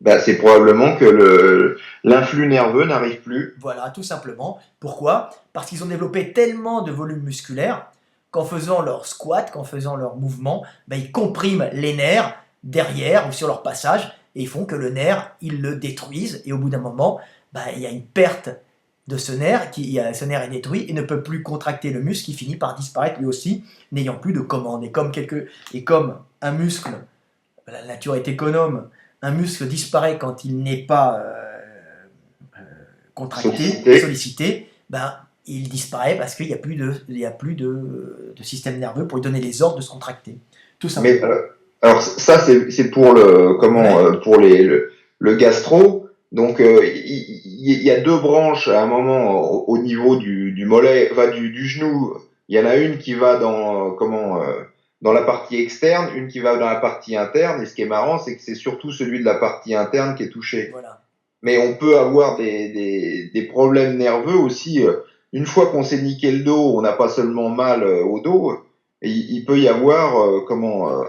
Bah, c'est probablement que l'influx nerveux n'arrive plus. Voilà, tout simplement. Pourquoi? Parce qu'ils ont développé tellement de volume musculaire qu'en faisant leur squat, qu'en faisant leur mouvement, ils compriment les nerfs derrière ou sur leur passage et ils font que le nerf, ils le détruisent et au bout d'un moment, il y a une perte de ce nerf, ce nerf est détruit et ne peut plus contracter le muscle qui finit par disparaître lui aussi, n'ayant plus de commande. Et comme un muscle, la nature est économe, un muscle disparaît quand il n'est pas contracté, sollicité, il disparaît parce qu'il n'y a plus de système nerveux pour lui donner les ordres de se contracter. Tout simplement. Mais, alors ça c'est pour pour le gastro. Donc il y a deux branches à un moment au niveau du mollet, du genou. Il y en a une qui va dans la partie externe, une qui va dans la partie interne, et ce qui est marrant, c'est que c'est surtout celui de la partie interne qui est touché. Voilà. Mais on peut avoir des problèmes nerveux aussi. Une fois qu'on s'est niqué le dos, on n'a pas seulement mal au dos, et il peut y avoir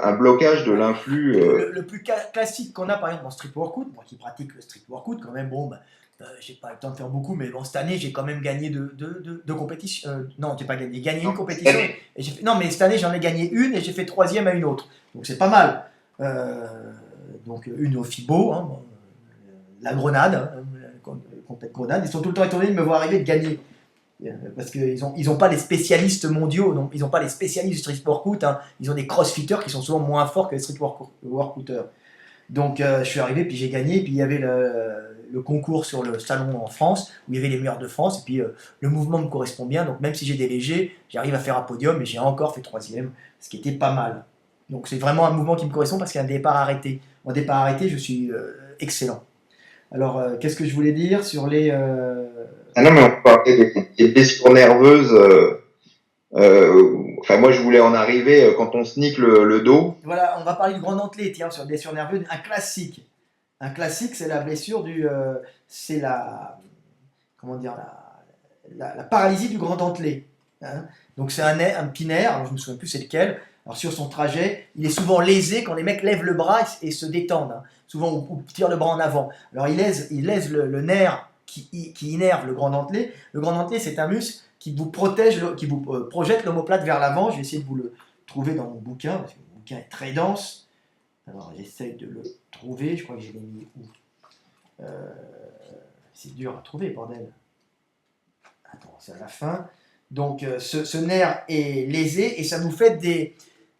un blocage de l'influx. Le plus classique qu'on a par exemple en street workout, moi qui pratique le street workout quand même, j'ai pas le temps de faire beaucoup, mais cette année j'ai quand même gagné deux compétitions. Non, j'ai pas gagné une compétition. Non, mais cette année j'en ai gagné une et j'ai fait troisième à une autre. Donc c'est pas mal. Donc une au FIBO, hein, la Grenade, hein, complète Grenade. Ils sont tout le temps étonnés de me voir arriver de gagner. Parce qu'ils n'ont pas les spécialistes mondiaux, donc ils n'ont pas les spécialistes du street workout. Hein. Ils ont des crossfitters qui sont souvent moins forts que les street workouters. Donc je suis arrivé, puis j'ai gagné, puis il y avait le concours sur le salon en France, où il y avait les meilleurs de France, et puis le mouvement me correspond bien, donc même si j'ai des légers, j'arrive à faire un podium, et j'ai encore fait troisième, ce qui était pas mal. Donc c'est vraiment un mouvement qui me correspond parce qu'il y a un départ arrêté. Mon départ arrêté, je suis excellent. Alors, qu'est-ce que je voulais dire sur les... Ah non, mais on parlait des blessures nerveuses. Enfin, moi, je voulais en arriver quand on se nique le dos. Voilà, on va parler du grand dentelé, tiens, sur la blessure nerveuse, un classique. Un classique, c'est la blessure du... c'est la... Comment dire la paralysie du grand dentelé. Hein. Donc c'est un petit nerf, alors je ne me souviens plus c'est lequel. Alors sur son trajet, il est souvent lésé quand les mecs lèvent le bras et se détendent. Hein. Souvent, ou tirent le bras en avant. Alors il lèse le nerf qui innerve le grand dentelé. Le grand dentelé, c'est un muscle qui vous protège, qui vous projette l'omoplate vers l'avant. Je vais essayer de vous le trouver dans mon bouquin, parce que mon bouquin est très dense. Alors j'essaye de le trouver, je crois que je l'ai mis où c'est dur à trouver, bordel. Attends, c'est à la fin. Donc ce nerf est lésé et ça vous fait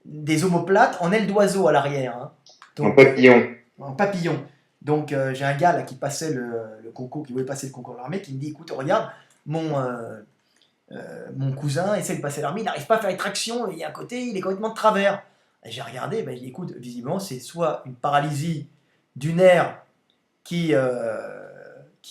des omoplates en aile d'oiseau à l'arrière. Hein. En papillon. En papillon. Donc j'ai un gars là qui passait le concours, qui voulait passer le concours de l'armée, qui me dit, écoute, regarde, mon cousin essaie de passer l'armée, il n'arrive pas à faire les tractions, il y a un côté, il est complètement de travers. Et j'ai regardé, ben, écoute, visiblement c'est soit une paralysie du nerf qui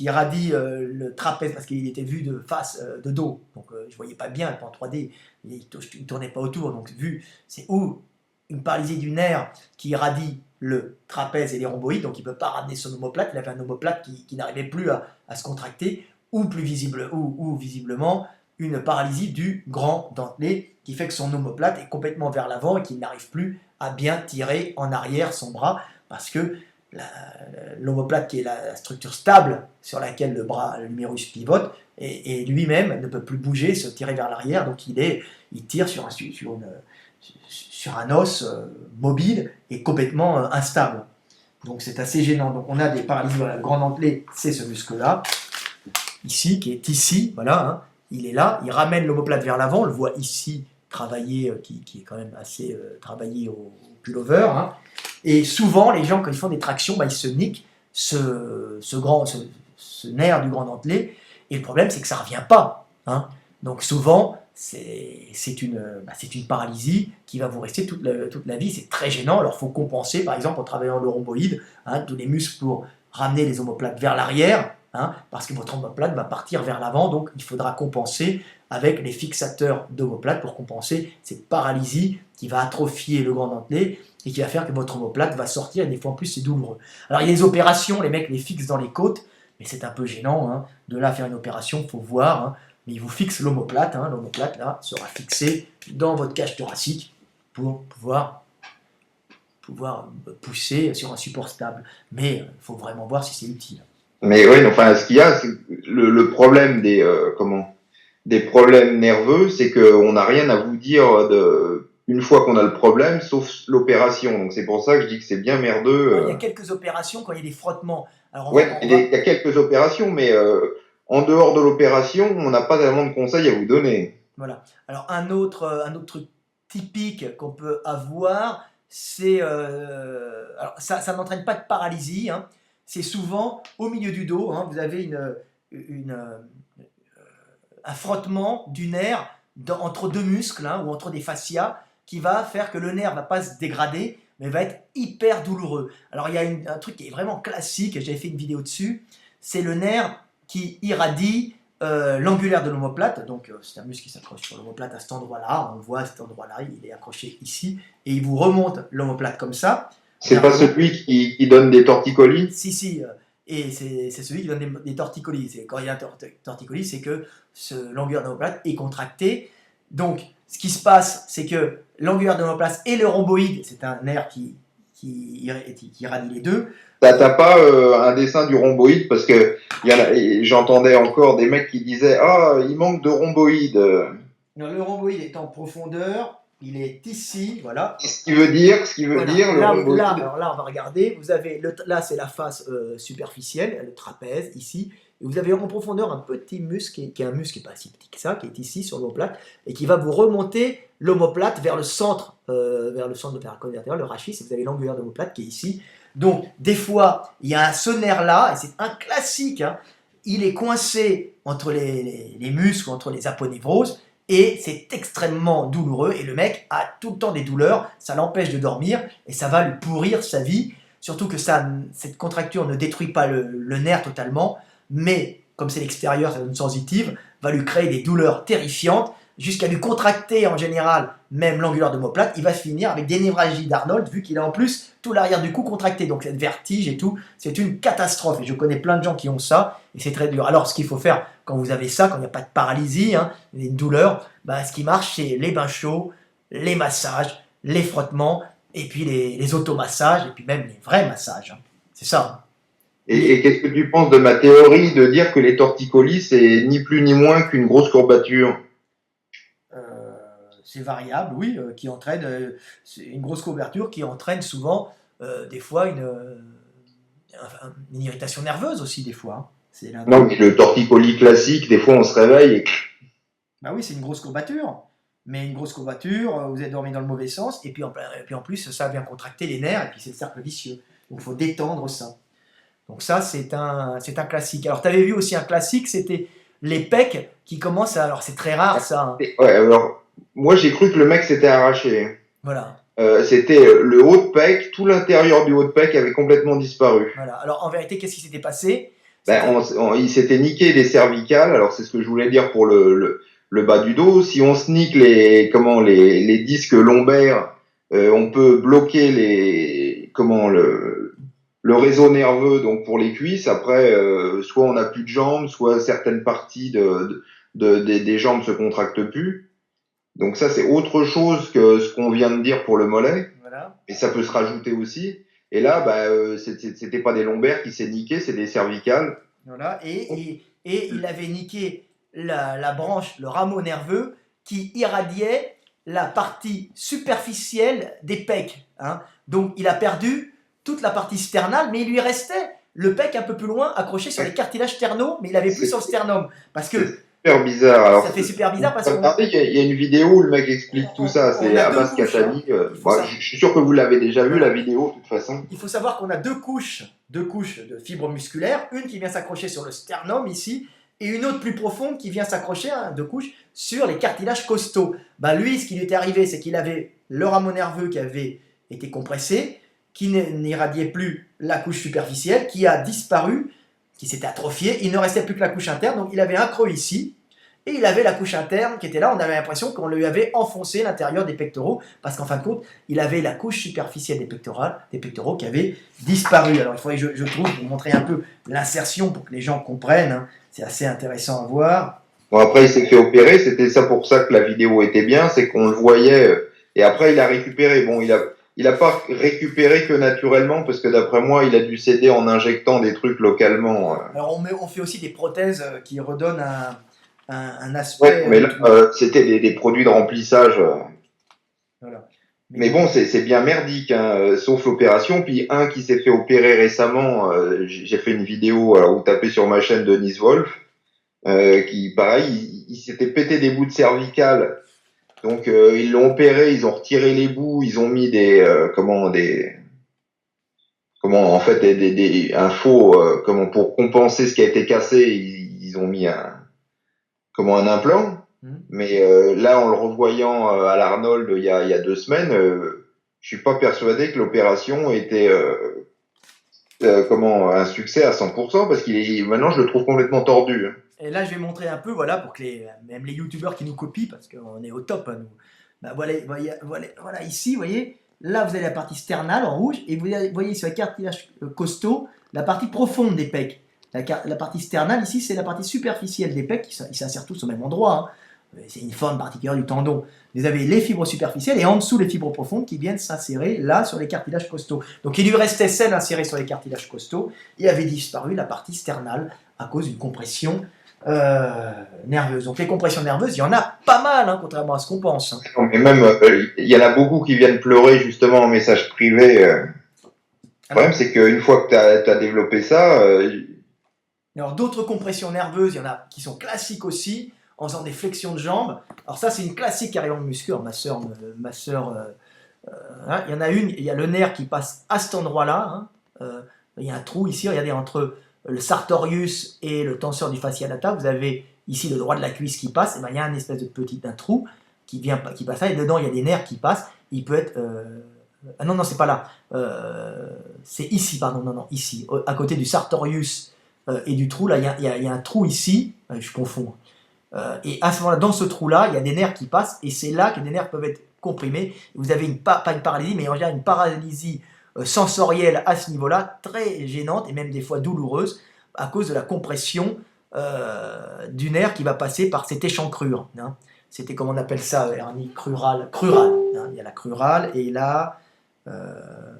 irradie le trapèze, parce qu'il était vu de face, de dos, donc je ne voyais pas bien, pas en 3D, il ne tournait pas autour, donc vu, c'est ou une paralysie du nerf qui irradie le trapèze et les rhomboïdes, donc il ne peut pas ramener son omoplate, il avait un omoplate qui n'arrivait plus à se contracter, ou plus visible, ou visiblement une paralysie du grand dentelé, qui fait que son omoplate est complètement vers l'avant et qu'il n'arrive plus à bien tirer en arrière son bras, parce que l'omoplate qui est la structure stable sur laquelle l'humérus pivote et lui-même ne peut plus bouger, se tirer vers l'arrière, donc il tire sur un os mobile et complètement instable. Donc c'est assez gênant. Donc on a des paralysies, voilà, le grand dentelé, c'est ce muscle-là, ici, qui est ici, voilà, hein, il est là, il ramène l'omoplate vers l'avant, on le voit ici travailler, qui est quand même assez travaillé au pullover, hein. Et souvent, les gens, quand ils font des tractions, bah, ils se niquent ce nerf du grand dentelé. Et le problème, c'est que ça ne revient pas. Hein. Donc souvent, c'est une paralysie qui va vous rester toute la vie. C'est très gênant. Alors il faut compenser, par exemple, en travaillant le rhomboïde, hein, tous les muscles pour ramener les omoplates vers l'arrière, hein, parce que votre omoplate va partir vers l'avant. Donc il faudra compenser avec les fixateurs d'omoplate pour compenser cette paralysie qui va atrophier le grand dentelé et qui va faire que votre omoplate va sortir, et des fois en plus c'est douloureux. Alors il y a des opérations, les mecs les fixent dans les côtes, mais c'est un peu gênant, hein, de là faire une opération, il faut voir, hein, mais ils vous fixent l'omoplate, hein, l'omoplate là sera fixée dans votre cage thoracique pour pouvoir pousser sur un support stable, mais il faut vraiment voir si c'est utile. Mais oui, enfin, ce qu'il y a, c'est le problème des problèmes nerveux, c'est qu'on n'a rien à vous dire une fois qu'on a le problème, sauf l'opération. Donc c'est pour ça que je dis que c'est bien merdeux. Alors, il y a quelques opérations quand il y a des frottements. Alors, il y a quelques opérations, mais en dehors de l'opération, on n'a pas tellement de conseils à vous donner. Voilà. Alors un autre truc typique qu'on peut avoir, c'est... alors ça n'entraîne pas de paralysie, hein. C'est souvent au milieu du dos, hein, vous avez un frottement du nerf entre deux muscles, hein, ou entre des fascias, qui va faire que le nerf ne va pas se dégrader, mais va être hyper douloureux. Alors il y a un truc qui est vraiment classique, j'avais fait une vidéo dessus, c'est le nerf qui irradie l'angulaire de l'omoplate. Donc c'est un muscle qui s'accroche sur l'omoplate à cet endroit-là, on le voit à cet endroit-là, il est accroché ici, et il vous remonte l'omoplate comme ça. C'est pas celui qui donne des torticolis? Si, et c'est celui qui donne des torticolis. Quand il y a un torticolis, c'est que l'angulaire de l'omoplate est contracté. Donc, ce qui se passe, c'est que l'angulaire de l'omoplate et le rhomboïde, c'est un nerf qui irradie les deux. T'as pas un dessin du rhomboïde, parce que j'entendais encore des mecs qui disaient il manque de rhomboïde. Le rhomboïde est en profondeur, il est ici, voilà. Ce qui veut dire, le rhomboïde. Alors là, on va regarder. Vous avez là, c'est la face superficielle, le trapèze ici. Et vous avez en profondeur un petit muscle qui est un muscle qui n'est pas si petit que ça, qui est ici sur l'omoplate et qui va vous remonter l'omoplate vers le centre de l'appareil vertébral, le rachis. Et vous avez l'angulaire de l'omoplate qui est ici. Donc, des fois, il y a ce nerf-là, et c'est un classique, hein, il est coincé entre les muscles, entre les aponevroses, et c'est extrêmement douloureux, et le mec a tout le temps des douleurs, ça l'empêche de dormir, et ça va lui pourrir sa vie. surtout que cette contracture ne détruit pas le nerf totalement, mais comme c'est l'extérieur, sa zone sensitive, va lui créer des douleurs terrifiantes, jusqu'à lui contracter en général, même l'angulaire d'omoplate, il va finir avec des névralgies d'Arnold, vu qu'il a en plus tout l'arrière du cou contracté, donc cette vertige et tout, c'est une catastrophe, et je connais plein de gens qui ont ça, et c'est très dur. Alors ce qu'il faut faire quand vous avez ça, quand il n'y a pas de paralysie, hein, une douleur, bah, ce qui marche c'est les bains chauds, les massages, les frottements, et puis les automassages, et puis même les vrais massages, hein. C'est ça. Et qu'est-ce que tu penses de ma théorie de dire que les torticolis, c'est ni plus ni moins qu'une grosse courbature? Euh, c'est variable, oui, qui entraîne c'est une grosse couverture qui entraîne souvent des fois une irritation nerveuse aussi des fois, hein. C'est l'un Non, des... mais le torticolis classique, des fois on se réveille et Bah oui, c'est une grosse courbature. Mais une grosse courbature, vous êtes dormi dans le mauvais sens, et puis en plus, ça vient contracter les nerfs, et puis c'est le cercle vicieux. Donc il faut détendre ça. Donc ça, c'est un classique. Alors tu avais vu aussi un classique, c'était les pecs qui commencent à... Alors c'est très rare ça, hein. ouais, alors, moi j'ai cru que le mec s'était arraché. Voilà. C'était le haut de pec, tout l'intérieur du haut de pec avait complètement disparu. Voilà. Alors en vérité, qu'est-ce qui s'était passé? Ben, C'était... il s'était niqué les cervicales, alors c'est ce que je voulais dire pour le bas du dos. Si on se nique les disques lombaires, on peut bloquer le réseau nerveux donc pour les cuisses. Après, soit on n'a plus de jambes, soit certaines parties des jambes se contractent plus. Donc ça, c'est autre chose que ce qu'on vient de dire pour le mollet, Voilà. et ça peut se rajouter aussi. Et là, c'était pas des lombaires qui s'est niqué, c'est des cervicales. Voilà. Et il avait niqué la branche, le rameau nerveux qui irradiait la partie superficielle des pecs, hein. Donc il a perdu toute la partie sternale, mais il lui restait le pec un peu plus loin, accroché sur les cartilages sternaux, mais il avait plus sur le sternum. Parce C'est que super bizarre. Alors, ça fait super bizarre parce regardez, il y a une vidéo où le mec explique tout ça. on C'est a deux Abbas couches, hein. Kachani. Il faut ça. Je suis sûr que vous l'avez déjà vu, la vidéo, de toute façon. Il faut savoir qu'on a deux couches de fibres musculaires, une qui vient s'accrocher sur le sternum ici, et une autre plus profonde qui vient s'accrocher, hein, deux couches, sur les cartilages costaux. Bah lui, ce qui lui était arrivé, c'est qu'il avait le rameau nerveux qui avait été compressé, qui n'irradiait plus la couche superficielle, qui a disparu, qui s'était atrophiée, il ne restait plus que la couche interne, donc il avait un creux ici, et il avait la couche interne qui était là, on avait l'impression qu'on lui avait enfoncé l'intérieur des pectoraux, parce qu'en fin de compte, il avait la couche superficielle des pectoraux qui avait disparu. Alors il faudrait que je trouve, vous montrer un peu l'insertion pour que les gens comprennent, hein. C'est assez intéressant à voir. Bon, après, il s'est fait opérer. C'était ça pour ça que la vidéo était bien, c'est qu'on le voyait. Et après, il a récupéré. Bon, il a pas récupéré que naturellement, parce que d'après moi, il a dû céder en injectant des trucs localement. Alors on fait aussi des prothèses qui redonnent un aspect... Ouais, mais là, c'était des produits de remplissage. Voilà. Mais bon, c'est bien merdique, hein, sauf l'opération. Puis un qui s'est fait opérer récemment, j'ai fait une vidéo où vous tapez sur ma chaîne Denis Wolf, qui pareil, il s'était pété des bouts de cervicales. Donc ils l'ont opéré, ils ont retiré les bouts, ils ont mis en fait un faux pour compenser ce qui a été cassé, ils ont mis un implant. Mais là, en le revoyant à l'Arnold il y a 2 semaines, je suis pas persuadé que l'opération était un succès à 100%, parce maintenant je le trouve complètement tordu, hein. Et là, je vais montrer un peu, voilà, pour que même les youtubeurs qui nous copient, parce qu'on est au top, hein, nous. Bah, voilà, ici, vous voyez, là, vous avez la partie sternale en rouge, et vous voyez sur les cartilages costaux, la partie profonde des pecs. La partie sternale, ici, c'est la partie superficielle des pecs, ils s'insèrent tous au même endroit, hein. C'est une forme particulière du tendon. Vous avez les fibres superficielles et en dessous les fibres profondes qui viennent s'insérer là sur les cartilages costaux. Donc il lui restait celle insérée sur les cartilages costaux et avait disparu la partie sternale à cause d'une compression nerveuse. Donc les compressions nerveuses, il y en a pas mal, hein, contrairement à ce qu'on pense, hein. Non, mais même, il y en a beaucoup qui viennent pleurer justement en message privé. Le problème, c'est qu'une fois que tu as développé ça... Alors d'autres compressions nerveuses, il y en a qui sont classiques aussi, en faisant des flexions de jambes. Alors ça, c'est une classique qui arrive en muscu. Alors, ma sœur hein, il y en a une, il y a le nerf qui passe à cet endroit-là, hein. Il y a un trou ici, regardez, entre le sartorius et le tenseur du fascia lata, vous avez ici le droit de la cuisse qui passe, et ben, il y a un espèce de petit trou qui passe là, et dedans il y a des nerfs qui passent, il peut être Ah non, non, c'est pas là. C'est ici, pardon, non, non, ici. À côté du sartorius et du trou, là, il y a un trou ici. Je confonds. Et à ce moment-là, dans ce trou-là, il y a des nerfs qui passent, et c'est là que les nerfs peuvent être comprimés. Vous avez pas une paralysie, mais en général une paralysie sensorielle à ce niveau-là, très gênante, et même des fois douloureuse, à cause de la compression du nerf qui va passer par cette échancrure. Hein. C'était, comment on appelle ça, hernie crurale. Crurale. Hein. Il y a la crurale, et là,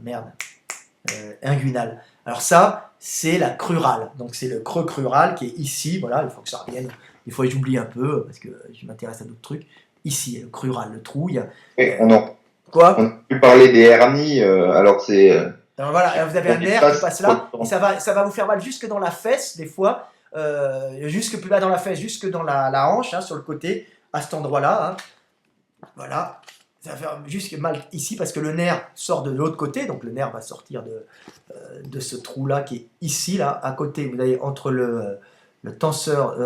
merde, inguinale. Alors ça, c'est la crurale. Donc c'est le creux crural qui est ici. Voilà, il faut que ça revienne. Des fois, j'oublie un peu parce que je m'intéresse à d'autres trucs. Ici, le crural, le trou. Il y a, Et quoi on a pu parler des hernies, alors c'est... Alors voilà, vous avez un nerf qui passe là, et ça va vous faire mal jusque dans la fesse, des fois, jusque plus bas dans la fesse, jusque dans la hanche, hein, sur le côté, à cet endroit-là. Hein. Voilà. Ça va faire jusque mal ici parce que le nerf sort de l'autre côté, donc le nerf va sortir de ce trou-là qui est ici, là, à côté. Vous avez entre le tenseur,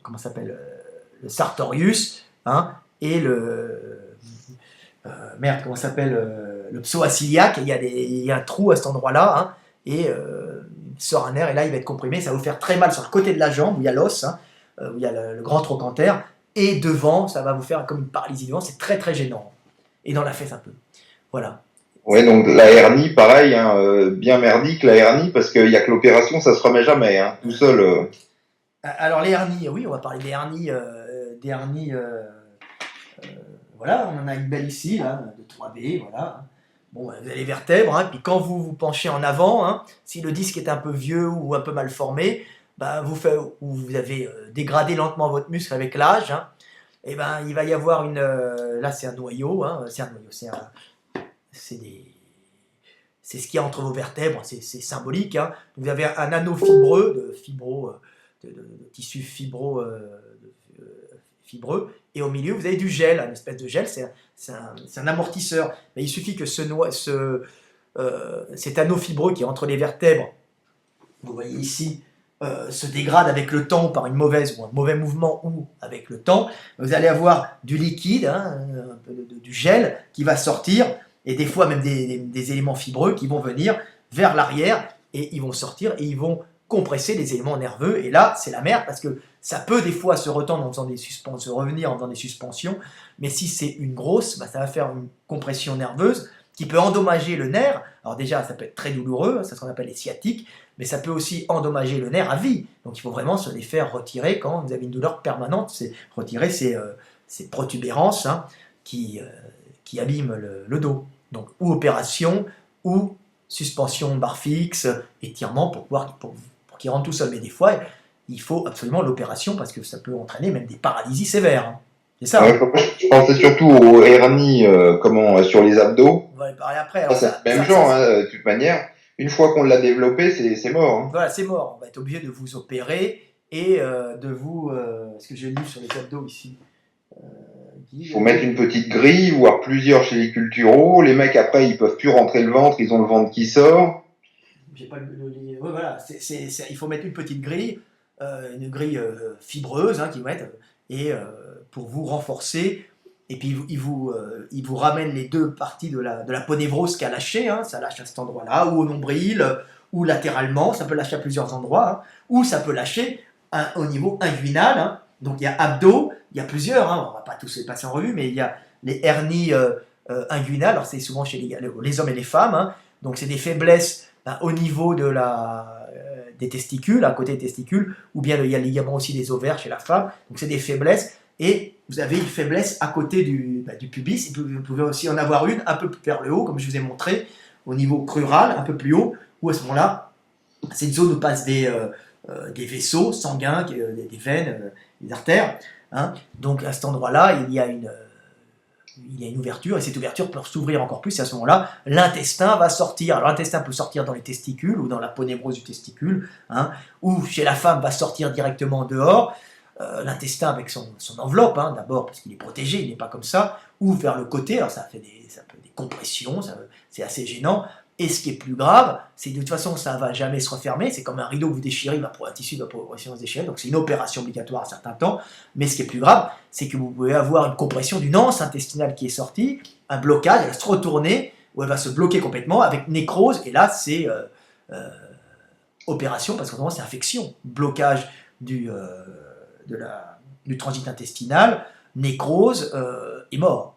comment ça s'appelle, le sartorius, hein, et merde, comment ça s'appelle, le psoas-iliaque. Il y a un trou à cet endroit-là, hein, et il sort un nerf, et là il va être comprimé. Ça va vous faire très mal sur le côté de la jambe où il y a l'os, hein, où il y a le grand trochanter. Et devant, ça va vous faire comme une paralysie devant, c'est très très gênant. Et dans la fesse un peu. Voilà. Ouais, donc la hernie, pareil, hein, bien merdique la hernie, parce qu'il y a que l'opération, ça se remet jamais, hein, tout seul. Alors les hernies, oui, on va parler des hernies. Voilà, on en a une belle ici, là, de 3B, voilà. Bon, vous avez les vertèbres, hein, puis quand vous vous penchez en avant, hein, si le disque est un peu vieux ou un peu mal formé, ben vous avez dégradé lentement votre muscle avec l'âge, hein, et ben il va y avoir là c'est un noyau, hein, c'est ce qu'il y a entre vos vertèbres, c'est symbolique, hein. Vous avez un anneau fibreux, de tissu fibreux, et au milieu vous avez du gel, une espèce de gel, c'est un amortisseur. Mais il suffit que cet anneau fibreux qui est entre les vertèbres, vous voyez ici, se dégrade avec le temps par une mauvaise ou un mauvais mouvement ou avec le temps, vous allez avoir du liquide, hein, un peu du gel qui va sortir, et des fois même des éléments fibreux qui vont venir vers l'arrière, et ils vont sortir et ils vont compresser les éléments nerveux, et là c'est la merde parce que ça peut des fois se retendre en faisant se revenir en faisant des suspensions, mais si c'est une grosse, bah, ça va faire une compression nerveuse qui peut endommager le nerf. Alors déjà ça peut être très douloureux, c'est ce qu'on appelle les sciatiques, mais ça peut aussi endommager le nerf à vie, donc il faut vraiment se les faire retirer quand vous avez une douleur permanente, c'est retirer ces protubérances, hein, qui abîment le dos. Donc ou opération, ou suspension barre fixe, étirement pour qu'il rentre tout seul. Mais des fois, il faut absolument l'opération parce que ça peut entraîner même des paralysies sévères. Hein. C'est ça. Ouais, je pensais surtout aux hernies sur les abdos. On va parler après. C'est le même genre, hein, de toute manière. Une fois qu'on l'a développé, c'est mort. Hein. Voilà, c'est mort. On va être obligé de vous opérer et de vous... ce que j'ai lu sur les abdos ici. Il faut mettre une petite grille, voire plusieurs chez les culturaux. Les mecs, après, ils peuvent plus rentrer le ventre, ils ont le ventre qui sort. J'ai pas ouais, voilà, il faut mettre une petite grille, une grille fibreuse, hein, qui va être, et pour vous renforcer. Et puis il vous ramène les deux parties de la ponévrose qui a lâché, hein, ça lâche à cet endroit-là, ou au nombril, ou latéralement, ça peut lâcher à plusieurs endroits, hein, ou ça peut lâcher au niveau inguinal. Hein. Donc il y a abdos, il y a plusieurs, hein, on ne va pas tous les passer en revue, mais il y a les hernies inguinales, alors c'est souvent chez les hommes et les femmes, hein, donc c'est des faiblesses au niveau des testicules, à côté des testicules, ou bien il y a le ligament aussi des ovaires chez la femme, donc c'est des faiblesses, et vous avez une faiblesse à côté du pubis, et vous pouvez aussi en avoir une un peu plus vers le haut, comme je vous ai montré, au niveau crural, un peu plus haut, où à ce moment-là, c'est une zone où passent des vaisseaux sanguins, des veines, des artères, hein. Donc à cet endroit-là, il y a une ouverture, et cette ouverture peut s'ouvrir encore plus, et à ce moment-là, l'intestin va sortir. Alors l'intestin peut sortir dans les testicules, ou dans la ponévrose du testicule, hein, ou chez la femme va sortir directement dehors, l'intestin avec son enveloppe, hein, d'abord parce qu'il est protégé, il n'est pas comme ça, ou vers le côté, alors ça peut des compressions, c'est assez gênant, Et ce qui est plus grave, c'est que de toute façon, ça ne va jamais se refermer. C'est comme un rideau que vous déchirez, un tissu va progressivement se déchirer. Donc c'est une opération obligatoire à un certain temps. Mais ce qui est plus grave, c'est que vous pouvez avoir une compression d'une anse intestinale qui est sortie, un blocage, elle va se retourner, ou elle va se bloquer complètement avec nécrose. Et là, c'est opération, parce qu'en c'est infection. Blocage du transit intestinal, nécrose et mort.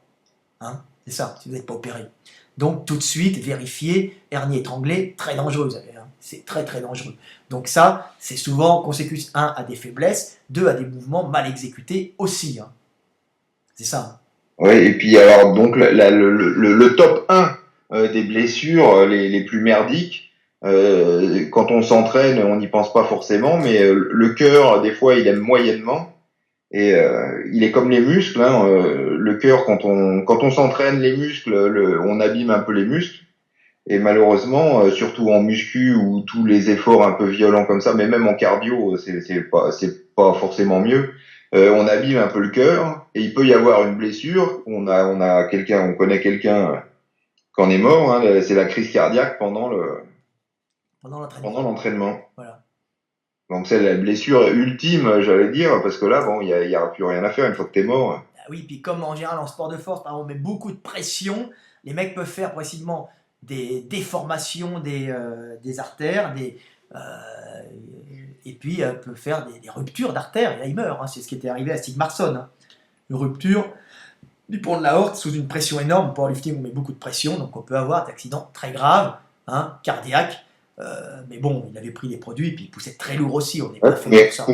Hein, c'est ça, si vous n'êtes pas opéré. Donc tout de suite, vérifier, hernie étranglée, très dangereuse. Hein, c'est très très dangereux. Donc ça, c'est souvent consécutif, 1 à des faiblesses, 2 à des mouvements mal exécutés aussi. Hein. C'est ça. Oui, et puis alors donc le top 1 des blessures les plus merdiques, quand on s'entraîne, on n'y pense pas forcément, mais le cœur, des fois, il aime moyennement. Et il est comme les muscles, hein, le cœur, quand on s'entraîne les muscles, on abîme un peu les muscles. Et malheureusement, surtout en muscu ou tous les efforts un peu violents comme ça, mais même en cardio, c'est pas forcément mieux. On abîme un peu le cœur et il peut y avoir une blessure. On connaît quelqu'un qui en est mort. Hein, c'est la crise cardiaque pendant l'entraînement. Voilà. Donc c'est la blessure ultime, j'allais dire, parce que là, bon, il y aura plus rien à faire une fois que t'es mort. Oui, puis comme en général en sport de force, on met beaucoup de pression, les mecs peuvent faire progressivement des déformations des artères, et puis peuvent faire des ruptures d'artères, et là ils meurent. Hein, c'est ce qui était arrivé à Stig Marsson. Hein. Une rupture du pont de l'aorte sous une pression énorme. Pour powerlifting, on met beaucoup de pression, donc on peut avoir des accidents très graves, hein, cardiaques. Mais bon, il avait pris des produits, puis il poussait très lourd aussi, on n'est pas fait pour ça.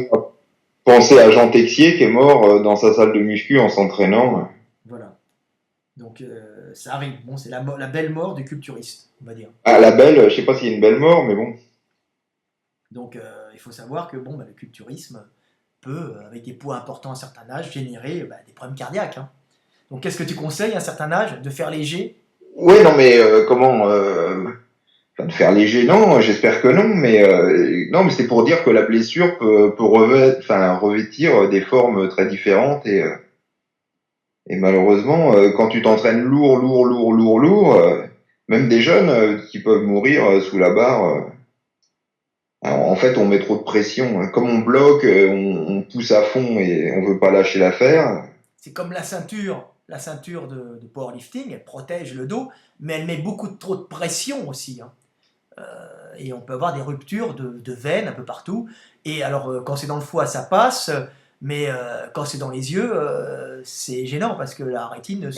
Pensez à Jean Texier qui est mort dans sa salle de muscu en s'entraînant. Voilà. Donc ça arrive. Bon, c'est la belle mort du culturiste, on va dire. Ah, la belle, je sais pas s'il y a une belle mort, mais bon. Donc il faut savoir que bon, le culturisme peut, avec des poids importants à un certain âge, générer des problèmes cardiaques. Hein. Donc qu'est-ce que tu conseilles à un certain âge? De faire léger? Oui, non, mais comment de faire léger, non, j'espère que non, mais non, mais c'est pour dire que la blessure peut revêtir des formes très différentes et malheureusement, quand tu t'entraînes lourd, même des jeunes qui peuvent mourir sous la barre. En fait, on met trop de pression. Comme on bloque, on pousse à fond et on veut pas lâcher l'affaire. C'est comme la ceinture de powerlifting, elle protège le dos, mais elle met beaucoup trop de pression aussi. Hein. Et on peut avoir des ruptures de veines un peu partout. Et alors, quand c'est dans le foie, ça passe, mais quand c'est dans les yeux, c'est gênant parce que la rétine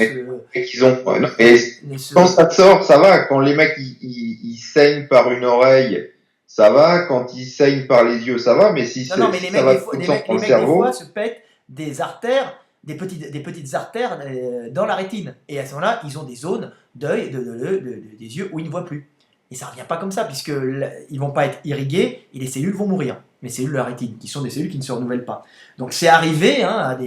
Quand ça sort, ça va. Quand les mecs ils saignent par une oreille, ça va. Quand ils saignent par les yeux, ça va. Mais si non, mais les ça mecs, va des dans le mecs, cerveau, des fois, se pètent des artères, des petites artères dans la rétine. Et à ce moment-là, ils ont des zones d'œil, des yeux où ils ne voient plus. Et ça ne revient pas comme ça, puisqu'ils ne vont pas être irrigués et les cellules vont mourir. Les cellules de la rétine, qui sont des cellules qui ne se renouvellent pas. Donc c'est arrivé hein,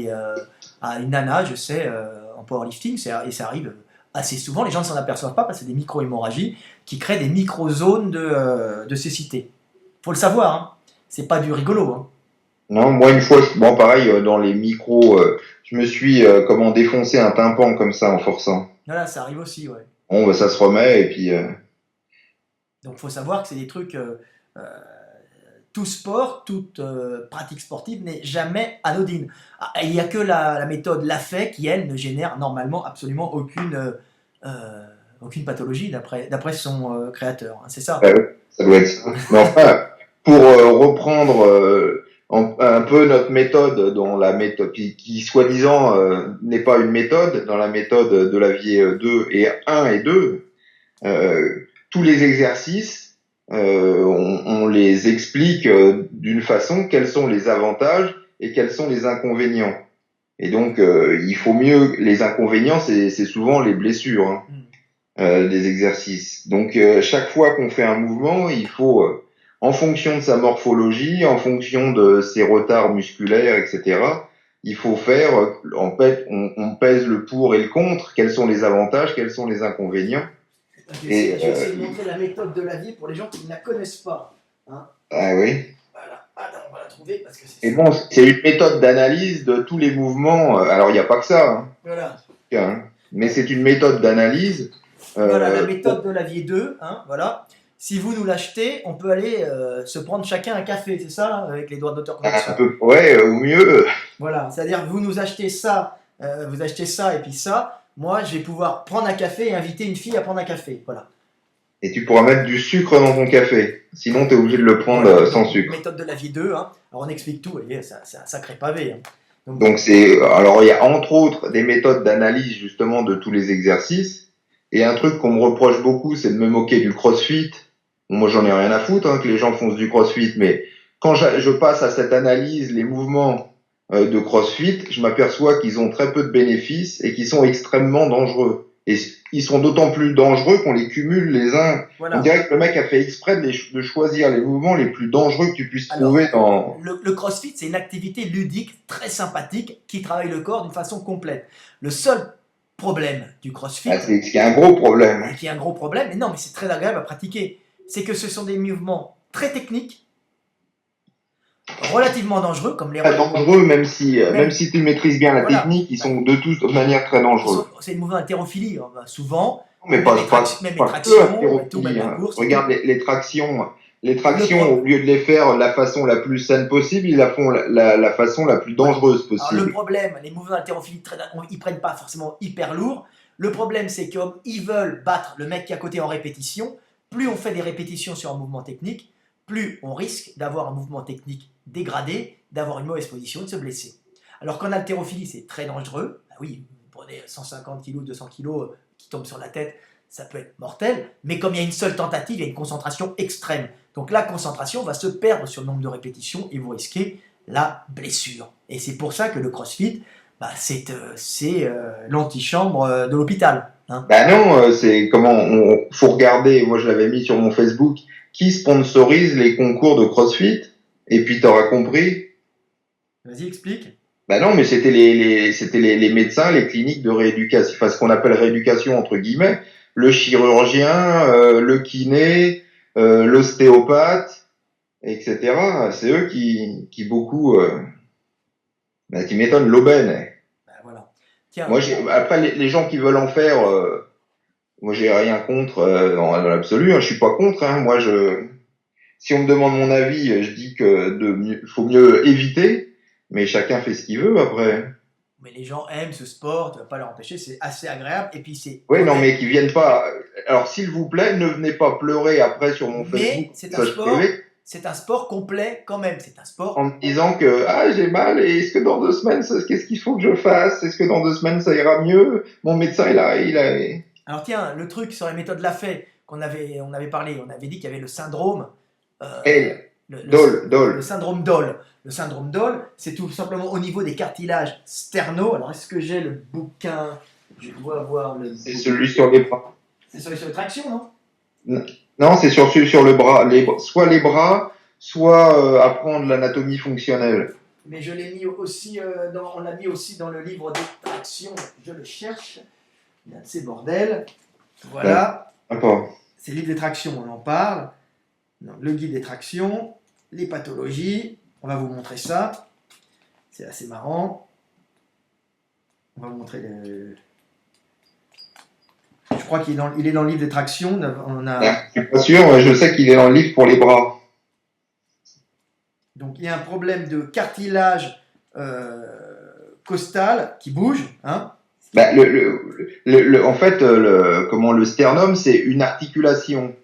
à une nana, je sais, en powerlifting, et ça arrive assez souvent. Les gens ne s'en aperçoivent pas parce que c'est des micro-hémorragies qui créent des micro-zones de cécité. Il faut le savoir, hein. C'est pas du rigolo. Hein. Non, moi une fois, bon pareil, dans les micros, je me suis défoncé un tympan comme ça en forçant. Voilà, ça arrive aussi, ouais. Bon, ça se remet et puis. Donc, il faut savoir que c'est des trucs. Tout sport, toute pratique sportive n'est jamais anodine. Il n'y a que la méthode Lafay qui, elle, ne génère normalement absolument aucune pathologie d'après son créateur. Hein, c'est ça. Ça doit être ça. Mais enfin, pour reprendre un peu notre méthode, dans la méthode qui soi-disant n'est pas une méthode, dans la méthode de Lavier 2 et 1 et 2, tous les exercices, on les explique d'une façon, quels sont les avantages et quels sont les inconvénients. Et donc, il faut mieux, les inconvénients, c'est souvent les blessures hein, des exercices. Donc, chaque fois qu'on fait un mouvement, il faut, en fonction de sa morphologie, en fonction de ses retards musculaires, etc., il faut faire, en fait, on pèse le pour et le contre, quels sont les avantages, quels sont les inconvénients. Je vais essayer de montrer la méthode de Lavier pour les gens qui ne la connaissent pas. Hein. Ah oui. Voilà. Attends, on va la trouver parce que c'est. Et bon, c'est une méthode d'analyse de tous les mouvements. Alors, il n'y a pas que ça. Hein. Voilà. Hein. Mais c'est une méthode d'analyse Voilà, la méthode de Lavier 2, hein, voilà. Si vous nous l'achetez, on peut aller se prendre chacun un café, c'est ça, hein, avec les droits d'auteur un peu, ouais, ou mieux. Voilà, c'est-à-dire vous nous achetez ça, vous achetez ça et puis ça. Moi, je vais pouvoir prendre un café et inviter une fille à prendre un café. Voilà. Et tu pourras mettre du sucre dans ton café. Sinon, tu es obligé de le prendre Voilà. sans sucre. Méthode de Lavier 2, hein. Alors on explique tout, vous voyez, c'est un sacré pavé, hein. Donc c'est, alors il y a entre autres des méthodes d'analyse justement de tous les exercices. Et un truc qu'on me reproche beaucoup, c'est de me moquer du CrossFit. Bon, moi j'en ai rien à foutre que les gens font du CrossFit, mais quand je passe à cette analyse, les mouvements de CrossFit, je m'aperçois qu'ils ont très peu de bénéfices et qu'ils sont extrêmement dangereux. Et ils sont d'autant plus dangereux qu'on les cumule les uns. Voilà. On dirait que le mec a fait exprès de choisir les mouvements les plus dangereux que tu puisses trouver dans... Le CrossFit, c'est une activité ludique très sympathique qui travaille le corps d'une façon complète. Le seul problème du CrossFit... c'est qu'il y a un gros problème. Qui est un gros problème, mais non, mais c'est très agréable à pratiquer. C'est que ce sont des mouvements très techniques, relativement dangereux, comme les... Très dangereux, même si tu maîtrises bien la technique, ils sont de toute manière très dangereux. C'est une mouvement d'haltérophilie, souvent. Mais même pas les tractions, tout, même la course. Regarde les tractions. Les tractions, au lieu de les faire de la façon la plus saine possible, ils la font la façon la plus dangereuse possible. Alors, le problème, les mouvements d'haltérophilie, ils prennent pas forcément hyper lourd. Le problème, c'est qu'ils veulent battre le mec qui est à côté en répétition. Plus on fait des répétitions sur un mouvement technique, plus on risque d'avoir un mouvement technique dégradé, d'avoir une mauvaise position et de se blesser. Alors qu'en haltérophilie, c'est très dangereux. Bah oui, vous prenez 150 kg, 200 kg qui tombent sur la tête, ça peut être mortel. Mais comme il y a une seule tentative, il y a une concentration extrême. Donc la concentration va se perdre sur le nombre de répétitions et vous risquez la blessure. Et c'est pour ça que le CrossFit, c'est l'antichambre de l'hôpital. Hein. Bah non, c'est faut regarder, moi je l'avais mis sur mon Facebook, qui sponsorise les concours de CrossFit, et puis t'auras compris. Vas-y, explique. Bah non, mais c'était les médecins, les cliniques de rééducation, enfin ce qu'on appelle rééducation entre guillemets, le chirurgien, le kiné, l'ostéopathe, etc. C'est eux qui beaucoup, qui m'étonnent, l'aubaine. Voilà. Tiens, moi, après les gens qui veulent en faire, moi j'ai rien contre dans l'absolu, je suis pas contre. Moi si on me demande mon avis, je dis que faut mieux éviter. Mais chacun fait ce qu'il veut après. Mais les gens aiment ce sport, tu vas pas leur empêcher, c'est assez agréable. Et puis c'est. Oui, non, mais qu'ils viennent pas. Alors, s'il vous plaît, ne venez pas pleurer après sur mon Facebook. Mais c'est un sport complet quand même. C'est un sport. En me disant que j'ai mal et est-ce que dans 2 semaines, qu'est-ce qu'il faut que je fasse? Est-ce que dans 2 semaines ça ira mieux? Mon médecin il a. Alors tiens, le truc sur les méthodes Lafay on avait parlé, on avait dit qu'il y avait le syndrome. Le syndrome Doll. Le syndrome Doll, c'est tout simplement au niveau des cartilages sternaux. Alors, est-ce que j'ai le bouquin? Je dois avoir le. C'est celui sur les bras. C'est sur les tractions, non? Non, c'est sur le bras. Soit les bras, soit apprendre l'anatomie fonctionnelle. Mais je l'ai mis aussi on l'a mis aussi dans le livre des tractions. Je le cherche. Il y a de ces bordels. Voilà. D'accord. C'est le livre des tractions, on en parle. Donc, le guide des tractions, les pathologies. On va vous montrer ça. C'est assez marrant. On va vous montrer Je crois qu'il est dans le livre des tractions. Je suis pas sûr, je sais qu'il est dans le livre pour les bras. Donc il y a un problème de cartilage costal qui bouge. Hein. En fait, le sternum, c'est une articulation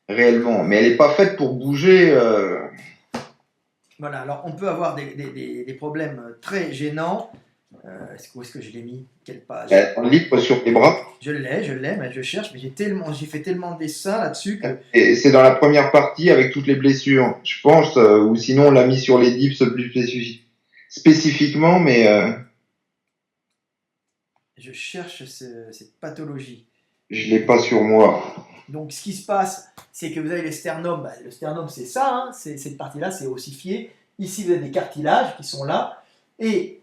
réellement, mais elle n'est pas faite pour bouger. Voilà, alors on peut avoir des problèmes très gênants. Où est-ce que je l'ai mis? Quelle page? Un livre sur les bras. Je l'ai, mais je cherche, mais j'ai fait tellement de dessins là-dessus que... Et c'est dans la première partie avec toutes les blessures, je pense, ou sinon on l'a mis sur les dips plus spécifiquement, mais... Je cherche cette pathologie. Je l'ai pas sur moi. Donc, ce qui se passe, c'est que vous avez le sternum. Le sternum, c'est ça, cette partie-là, c'est ossifié. Ici, vous avez des cartilages qui sont là. Et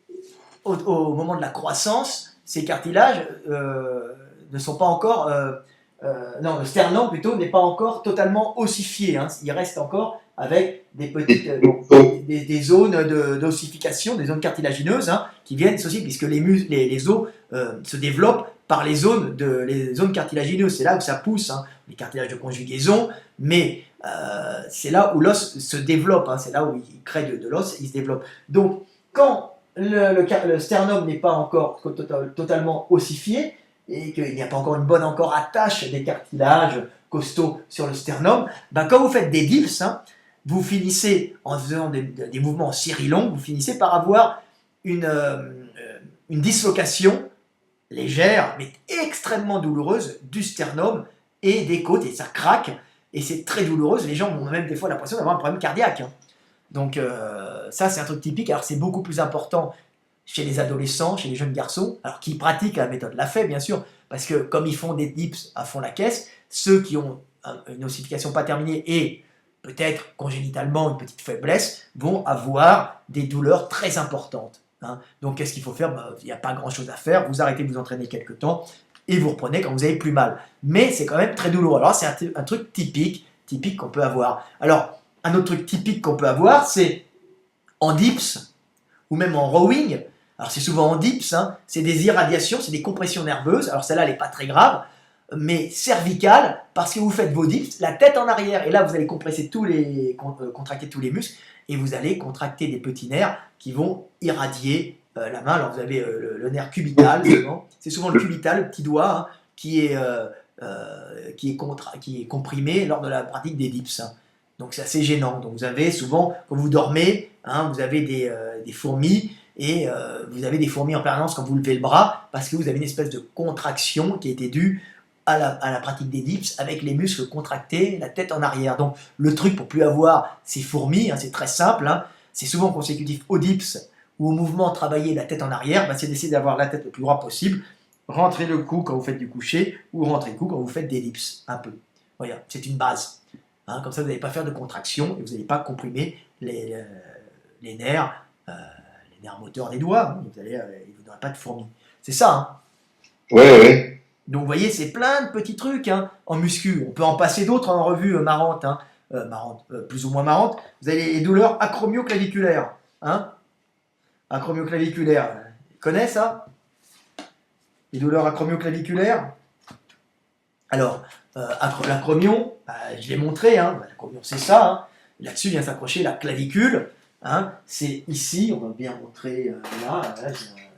au moment de la croissance, ces cartilages ne sont pas encore... non, le sternum, plutôt, n'est pas encore totalement ossifié. Hein. Il reste encore avec des petites des zones d'ossification, des zones cartilagineuses qui viennent aussi, puisque les os se développent par les zones cartilagineuses. C'est là où ça pousse, hein, les cartilages de conjugaison, mais c'est là où l'os se développe, hein, c'est là où il crée de l'os, il se développe. Donc, quand le sternum n'est pas encore totalement ossifié, et qu'il n'y a pas encore une bonne attache des cartilages costauds sur le sternum, ben quand vous faites des dips, hein, vous finissez, en faisant des mouvements en série longue, vous finissez par avoir une dislocation légère, mais extrêmement douloureuse du sternum et des côtes, et ça craque, et c'est très douloureux. Les gens ont même des fois l'impression d'avoir un problème cardiaque. Hein. Donc ça, c'est un truc typique. Alors c'est beaucoup plus important chez les adolescents, chez les jeunes garçons, alors qui pratiquent la méthode Lafay, bien sûr, parce que comme ils font des dips à fond la caisse, ceux qui ont une ossification pas terminée et peut-être congénitalement une petite faiblesse, vont avoir des douleurs très importantes. Hein. Donc qu'est-ce qu'il faut faire? Il n'y a pas grand-chose à faire, vous arrêtez de vous entraîner quelques temps et vous reprenez quand vous avez plus mal. Mais c'est quand même très douloureux. Alors c'est un truc typique qu'on peut avoir. Alors, un autre truc typique qu'on peut avoir, c'est en dips ou même en rowing. Alors c'est souvent en dips, hein, c'est des irradiations, c'est des compressions nerveuses. Alors celle-là, elle n'est pas très grave, mais cervicale, parce que vous faites vos dips, la tête en arrière, et là vous allez contracter tous les muscles, et vous allez contracter des petits nerfs qui vont irradier la main. Alors vous avez le nerf cubital, c'est souvent le cubital, le petit doigt, hein, qui est comprimé lors de la pratique des dips. Hein. Donc c'est assez gênant. Donc vous avez souvent, quand vous dormez, hein, vous avez des fourmis, et vous avez des fourmis en permanence quand vous levez le bras, parce que vous avez une espèce de contraction qui a été due à la pratique des dips, avec les muscles contractés, la tête en arrière. Donc le truc pour plus avoir ces fourmis, hein, c'est très simple, hein, c'est souvent consécutif aux dips ou au mouvement travailler la tête en arrière, bah, c'est d'essayer d'avoir la tête le plus droit possible, rentrer le cou quand vous faites du coucher, ou rentrer le cou quand vous faites des dips, un peu. Voilà, c'est une base. Hein, comme ça, vous n'allez pas faire de contraction et vous n'allez pas comprimer les nerfs, les nerfs moteurs des doigts. Hein, il ne vous aura pas de fourmis. C'est ça. Hein. Oui. Donc, vous voyez, c'est plein de petits trucs hein, en muscu. On peut en passer d'autres en revue marrantes, hein, plus ou moins marrantes. Vous avez les douleurs acromioclaviculaires. Hein, acromioclaviculaires. Vous connaissez ça? Les douleurs acromioclaviculaires. Alors, l'acromion, je l'ai montré, hein, l'acromion c'est ça, hein. Là-dessus vient s'accrocher la clavicule, hein, c'est ici, on va bien montrer là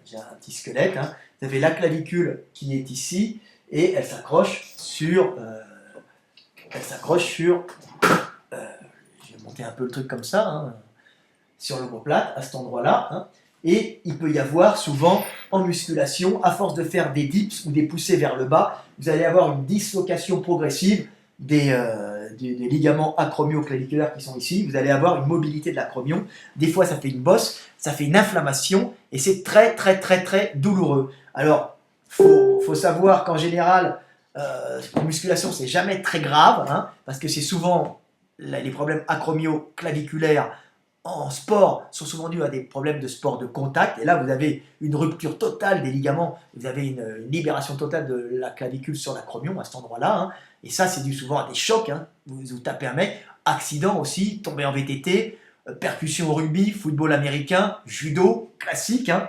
j'ai un petit squelette, hein. Vous avez la clavicule qui est ici, et elle s'accroche sur, je vais monter un peu le truc comme ça, hein, sur l'omoplate, à cet endroit-là, hein. Et il peut y avoir souvent en musculation, à force de faire des dips ou des poussées vers le bas, vous allez avoir une dislocation progressive des ligaments acromioclaviculaires qui sont ici. Vous allez avoir une mobilité de l'acromion. Des fois, ça fait une bosse, ça fait une inflammation et c'est très, très, très, très douloureux. Alors, faut savoir qu'en général, en musculation, c'est jamais très grave, hein, parce que c'est souvent les problèmes acromioclaviculaires en sport sont souvent dus à des problèmes de sport de contact, et là vous avez une rupture totale des ligaments, vous avez une libération totale de la clavicule sur l'acromion à cet endroit-là, hein, et ça c'est dû souvent à des chocs, hein, vous tapez un mec, accident aussi, tombé en VTT, percussion au rugby, football américain, judo, classique, hein,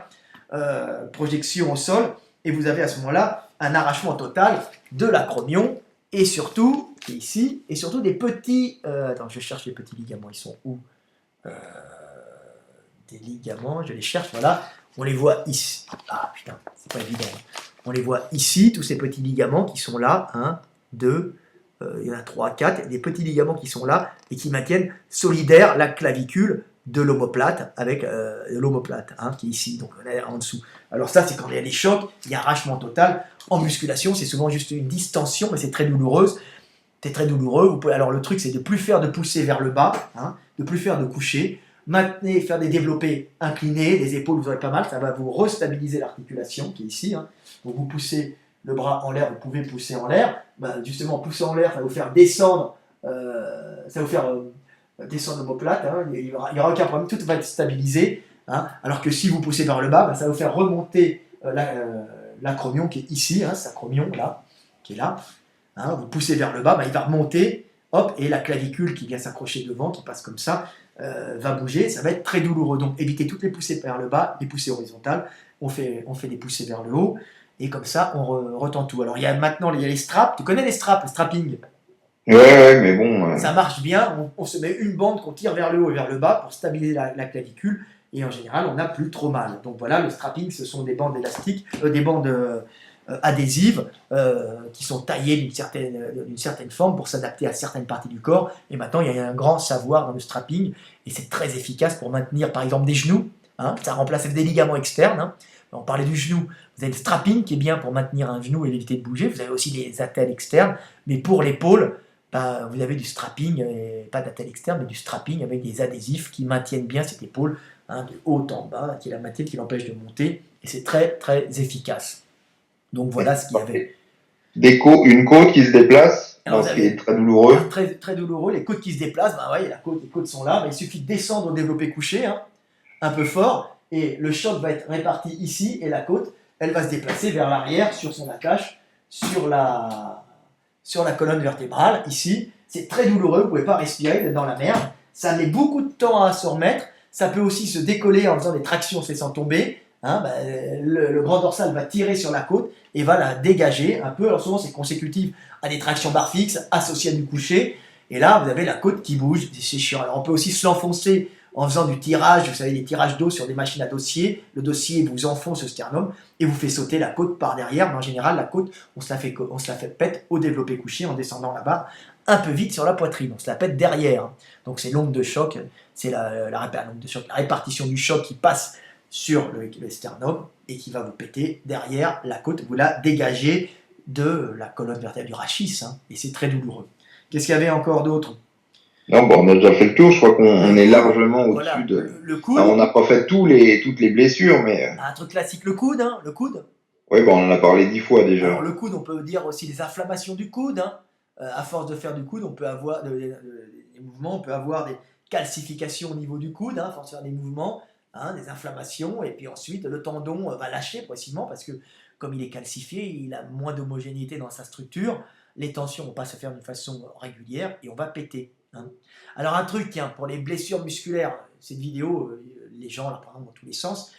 projection au sol, et vous avez à ce moment-là un arrachement total de l'acromion, et surtout, ici, et surtout des petits, attends je cherche les petits ligaments, ils sont où? Des ligaments, je les cherche, voilà, on les voit ici, ah putain, c'est pas évident, on les voit ici, tous ces petits ligaments qui sont là, 1, 2, il y en a 3, 4, des petits ligaments qui sont là et qui maintiennent solidaire la clavicule de l'omoplate avec l'omoplate hein, qui est ici, donc on est en dessous. Alors ça c'est quand il y a des chocs, il y a arrachement total. En musculation c'est souvent juste une distension mais c'est très douloureuse. C'est très douloureux. Alors le truc c'est de ne plus faire de poussée vers le bas, hein, de ne plus faire de coucher, maintenez, faire des développés inclinés, les épaules vous aurez pas mal, ça va vous restabiliser l'articulation qui est ici. Hein. Donc vous poussez le bras en l'air, vous pouvez pousser en l'air, justement pousser en l'air ça va vous faire descendre, descendre l'omoplate, hein. Il n'y aura aucun problème, tout va être stabilisé, hein. Alors que si vous poussez vers le bas, ça va vous faire remonter l'acromion qui est ici, hein, cet acromion là, qui est là. Hein, vous poussez vers le bas, il va remonter, hop, et la clavicule qui vient s'accrocher devant, qui passe comme ça, va bouger, ça va être très douloureux. Donc évitez toutes les poussées vers le bas, les poussées horizontales, on fait des poussées vers le haut, et comme ça, on retend tout. Alors, maintenant, il y a les straps. Tu connais les straps, le strapping? Ouais, mais bon. Ça marche bien. On se met une bande qu'on tire vers le haut et vers le bas pour stabiliser la clavicule. Et en général, on n'a plus trop mal. Donc voilà, le strapping, ce sont des bandes élastiques, des bandes adhésives qui sont taillées d'une certaine forme pour s'adapter à certaines parties du corps. Et maintenant, il y a un grand savoir dans le strapping et c'est très efficace pour maintenir, par exemple, des genoux. Hein, ça remplace des ligaments externes. Hein. On parlait du genou. Vous avez le strapping qui est bien pour maintenir un genou et l'éviter de bouger. Vous avez aussi des attelles externes. Mais pour l'épaule, vous avez du strapping, pas d'attelle externe, mais du strapping avec des adhésifs qui maintiennent bien cette épaule de haut en bas, qui est la matière qui l'empêche de monter. Et c'est très, très efficace. Donc voilà ce qu'il y avait. Une côte qui se déplace, ce qui est très douloureux. Très, très douloureux. Les côtes qui se déplacent, les côtes sont là. Mais il suffit de descendre au développé couché, un peu fort. Et le choc va être réparti ici. Et la côte, elle va se déplacer vers l'arrière sur son attache, sur la colonne vertébrale, ici. C'est très douloureux, vous ne pouvez pas respirer, vous êtes dans la merde. Ça met beaucoup de temps à se remettre. Ça peut aussi se décoller en faisant des tractions, en se laissant tomber. Le grand dorsal va tirer sur la côte et va la dégager un peu. Alors souvent, c'est consécutif à des tractions barres fixes associées à du coucher. Et là, vous avez la côte qui bouge. C'est chiant. Alors on peut aussi se l'enfoncer en faisant du tirage, vous savez, des tirages d'eau sur des machines à dossier. Le dossier vous enfonce le sternum et vous fait sauter la côte par derrière. Mais en général, la côte, on se la fait pète au développé couché en descendant la barre un peu vite sur la poitrine. On se la pète derrière. Donc c'est l'onde de choc, c'est la répartition du choc qui passe sur le sternum et qui va vous péter derrière la côte. Vous la dégagez de la colonne vertébrale du rachis. Et c'est très douloureux. Qu'est-ce qu'il y avait encore d'autre? Non, on a déjà fait le tour. Je crois qu'on est largement au-dessus de. Le coude. On n'a pas fait toutes les blessures, mais. Un truc classique, le coude. Le coude. Oui, on en a parlé 10 fois déjà. Alors, le coude, on peut dire aussi les inflammations du coude. À force de faire du coude, on peut avoir des mouvements, on peut avoir des calcifications au niveau du coude, à force de faire des mouvements, des inflammations, et puis ensuite le tendon va lâcher progressivement parce que comme il est calcifié, il a moins d'homogénéité dans sa structure, les tensions vont pas se faire de façon régulière et on va péter. Alors un truc, tiens, pour les blessures musculaires, cette vidéo, les gens la prennent dans tous les sens,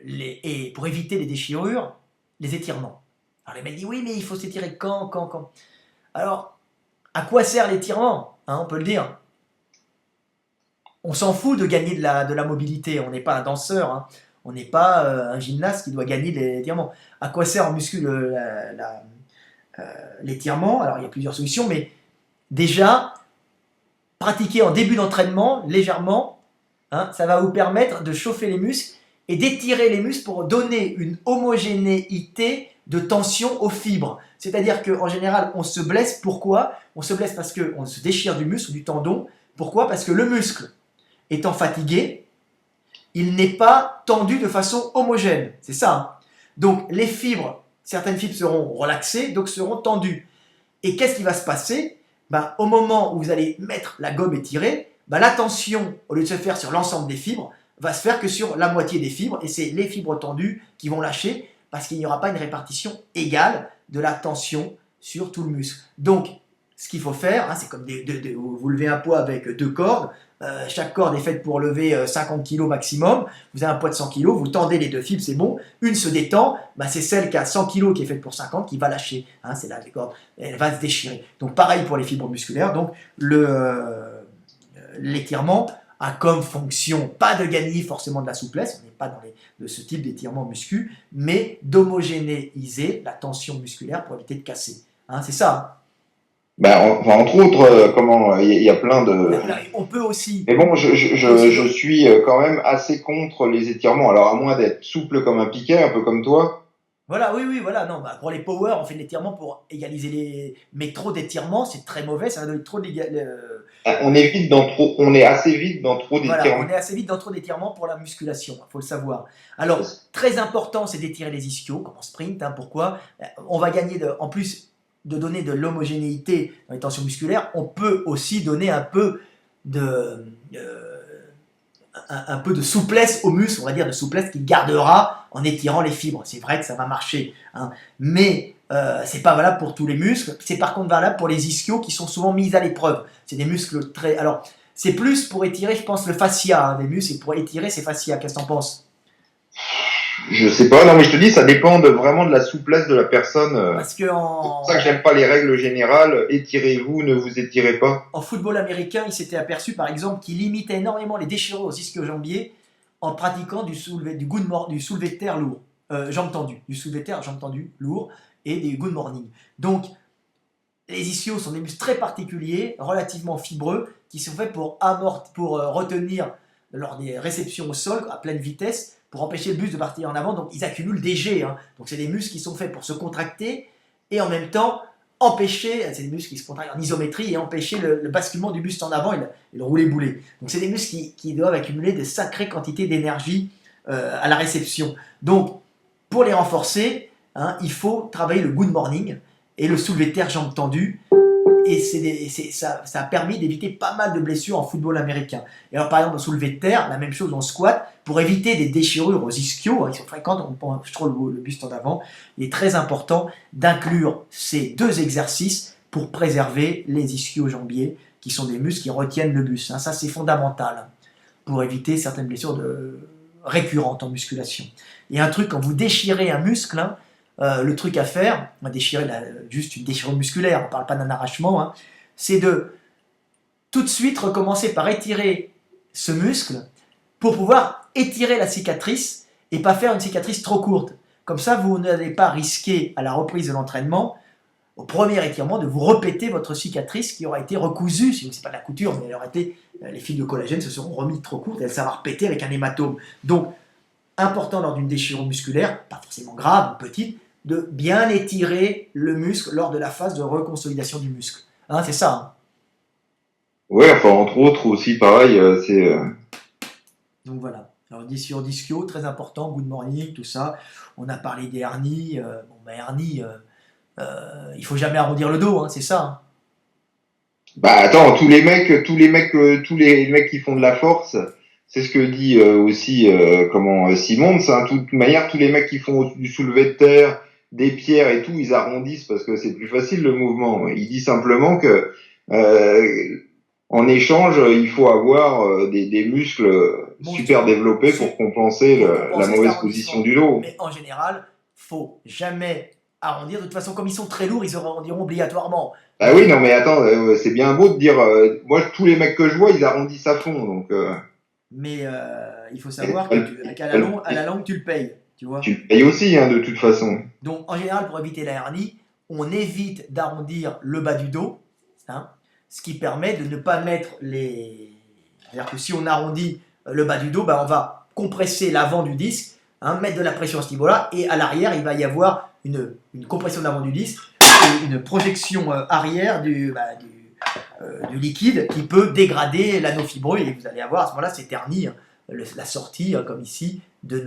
et pour éviter les déchirures, les étirements. Alors les mecs disent oui, mais il faut s'étirer quand. Alors, à quoi sert l'étirement, on peut le dire. On s'en fout de gagner de la mobilité, on n'est pas un danseur, on n'est pas un gymnaste qui doit gagner de l'étirement. À quoi sert en muscu l'étirement? Alors il y a plusieurs solutions, mais déjà, pratiquer en début d'entraînement, légèrement, ça va vous permettre de chauffer les muscles et d'étirer les muscles pour donner une homogénéité de tension aux fibres. C'est-à-dire qu'en général, on se blesse. Pourquoi? On se blesse parce qu'on se déchire du muscle ou du tendon. Pourquoi? Parce que le muscle, étant fatigué, il n'est pas tendu de façon homogène. C'est ça. Donc, les fibres, certaines fibres seront relaxées, d'autres seront tendues. Et qu'est-ce qui va se passer? Au moment où vous allez mettre la gomme étirée, la tension, au lieu de se faire sur l'ensemble des fibres, va se faire que sur la moitié des fibres. Et c'est les fibres tendues qui vont lâcher parce qu'il n'y aura pas une répartition égale de la tension sur tout le muscle. Donc, ce qu'il faut faire, c'est comme vous levez un poids avec 2 cordes. Chaque corde est faite pour lever 50 kg maximum. Vous avez un poids de 100 kg, vous tendez les 2 fibres, c'est bon. Une se détend, c'est celle qui a 100 kg qui est faite pour 50 qui va lâcher. C'est là, les cordes, elle va se déchirer. Donc, pareil pour les fibres musculaires. Donc, l'étirement a comme fonction, pas de gagner forcément de la souplesse, on n'est pas de ce type d'étirement muscu, mais d'homogénéiser la tension musculaire pour éviter de casser. C'est ça. Entre autres, il y a plein de. On peut aussi. Mais bon, je suis quand même assez contre les étirements. Alors à moins d'être souple comme un piquet, un peu comme toi. Voilà, oui, voilà. Non, pour les power, on fait de l'étirement pour égaliser les. Mais trop d'étirement, c'est très mauvais. Ça va donner trop on est assez vite dans trop d'étirements. Voilà, on est assez vite dans trop d'étirements pour la musculation. Il faut le savoir. Alors, très important, c'est d'étirer les ischios, comme en sprint. Pourquoi? On va gagner en plus de donner de l'homogénéité dans les tensions musculaires, on peut aussi donner un peu de souplesse au muscle, on va dire de souplesse qu'il gardera en étirant les fibres. C'est vrai que ça va marcher, mais c'est pas valable pour tous les muscles. C'est par contre valable pour les ischios qui sont souvent mis à l'épreuve. C'est des muscles très. Alors, c'est plus pour étirer, je pense, le fascia des muscles, et pour étirer ces fascias. Qu'est-ce que t'en penses? Je sais pas, non mais je te dis, ça dépend vraiment de la souplesse de la personne. Parce que C'est pour ça que j'aime pas les règles générales. Étirez-vous, ne vous étirez pas. en football américain, il s'était aperçu par exemple qu'il limitait énormément les déchirures aux ischio-jambiers en pratiquant du soulevé de terre lourd, jambes tendues, du soulevé de terre, jambes tendues lourd et des good morning. Donc les ischios sont des muscles très particuliers, relativement fibreux, qui sont faits pour retenir lors des réceptions au sol à pleine vitesse, pour empêcher le buste de partir en avant. Donc ils accumulent des G. Hein. Donc c'est des muscles qui sont faits pour se contracter et en même temps empêcher, c'est des muscles qui se contractent en isométrie et empêcher le basculement du buste en avant et le roulé-boulé. Donc c'est des muscles qui doivent accumuler de sacrées quantités d'énergie à la réception. Donc pour les renforcer, hein, il faut travailler le good morning et le soulevé de terre jambes tendues. Et ça a permis d'éviter pas mal de blessures en football américain. Et alors par exemple, au soulevé de terre, la même chose en squat, pour éviter des déchirures aux ischios, hein, qui sont fréquentes, on penche trop le buste en avant, il est très important d'inclure ces deux exercices pour préserver les ischio-jambiers, qui sont des muscles qui retiennent le buste. Hein. Ça, c'est fondamental pour éviter certaines blessures récurrentes en musculation. Et un truc, quand vous déchirez un muscle, hein, le truc à faire, on va déchirer juste une déchirure musculaire, on ne parle pas d'un arrachement, hein, c'est de tout de suite recommencer par étirer ce muscle pour pouvoir étirer la cicatrice et pas faire une cicatrice trop courte. Comme ça, vous n'allez pas risquer à la reprise de l'entraînement, au premier étirement, de vous répéter votre cicatrice qui aura été recousue, si ce n'est pas de la couture, mais elle aura été, les fils de collagène se seront remis trop courtes et elle sera repétée avec un hématome. Donc, important lors d'une déchirure musculaire, pas forcément grave, petite, de bien étirer le muscle lors de la phase de reconsolidation du muscle. Hein, c'est ça. Hein. Ouais, enfin entre autres aussi pareil, c'est. Donc voilà. Alors sur d'ischio, très important, good morning, tout ça. On a parlé des hernies. Hernie, il faut jamais arrondir le dos, hein, c'est ça. Hein. Bah attends, tous les mecs qui font de la force, c'est ce que dit aussi Simons. Hein, de toute manière, tous les mecs qui font du soulevé de terre, des pierres et tout, ils arrondissent parce que c'est plus facile le mouvement. Il dit simplement que en échange, il faut avoir des muscles super développés pour compenser la mauvaise position du dos. Mais en général, faut jamais arrondir. De toute façon, comme ils sont très lourds, ils arrondiront obligatoirement. Ah oui, non mais attends, c'est bien beau de dire, moi tous les mecs que je vois, ils arrondissent à fond, donc. Mais il faut savoir qu'à la longue, tu le payes. Tu vois. Tu le payes aussi, hein, de toute façon. Donc, en général, pour éviter la hernie, on évite d'arrondir le bas du dos, hein, ce qui permet de ne pas mettre les... C'est-à-dire que si on arrondit le bas du dos, on va compresser l'avant du disque, hein, mettre de la pression à ce niveau-là, et à l'arrière, il va y avoir une compression de l'avant du disque, et une projection arrière du liquide qui peut dégrader l'anneau fibreux, et vous allez avoir à ce moment-là cette hernie, hein, la sortie, hein, comme ici, de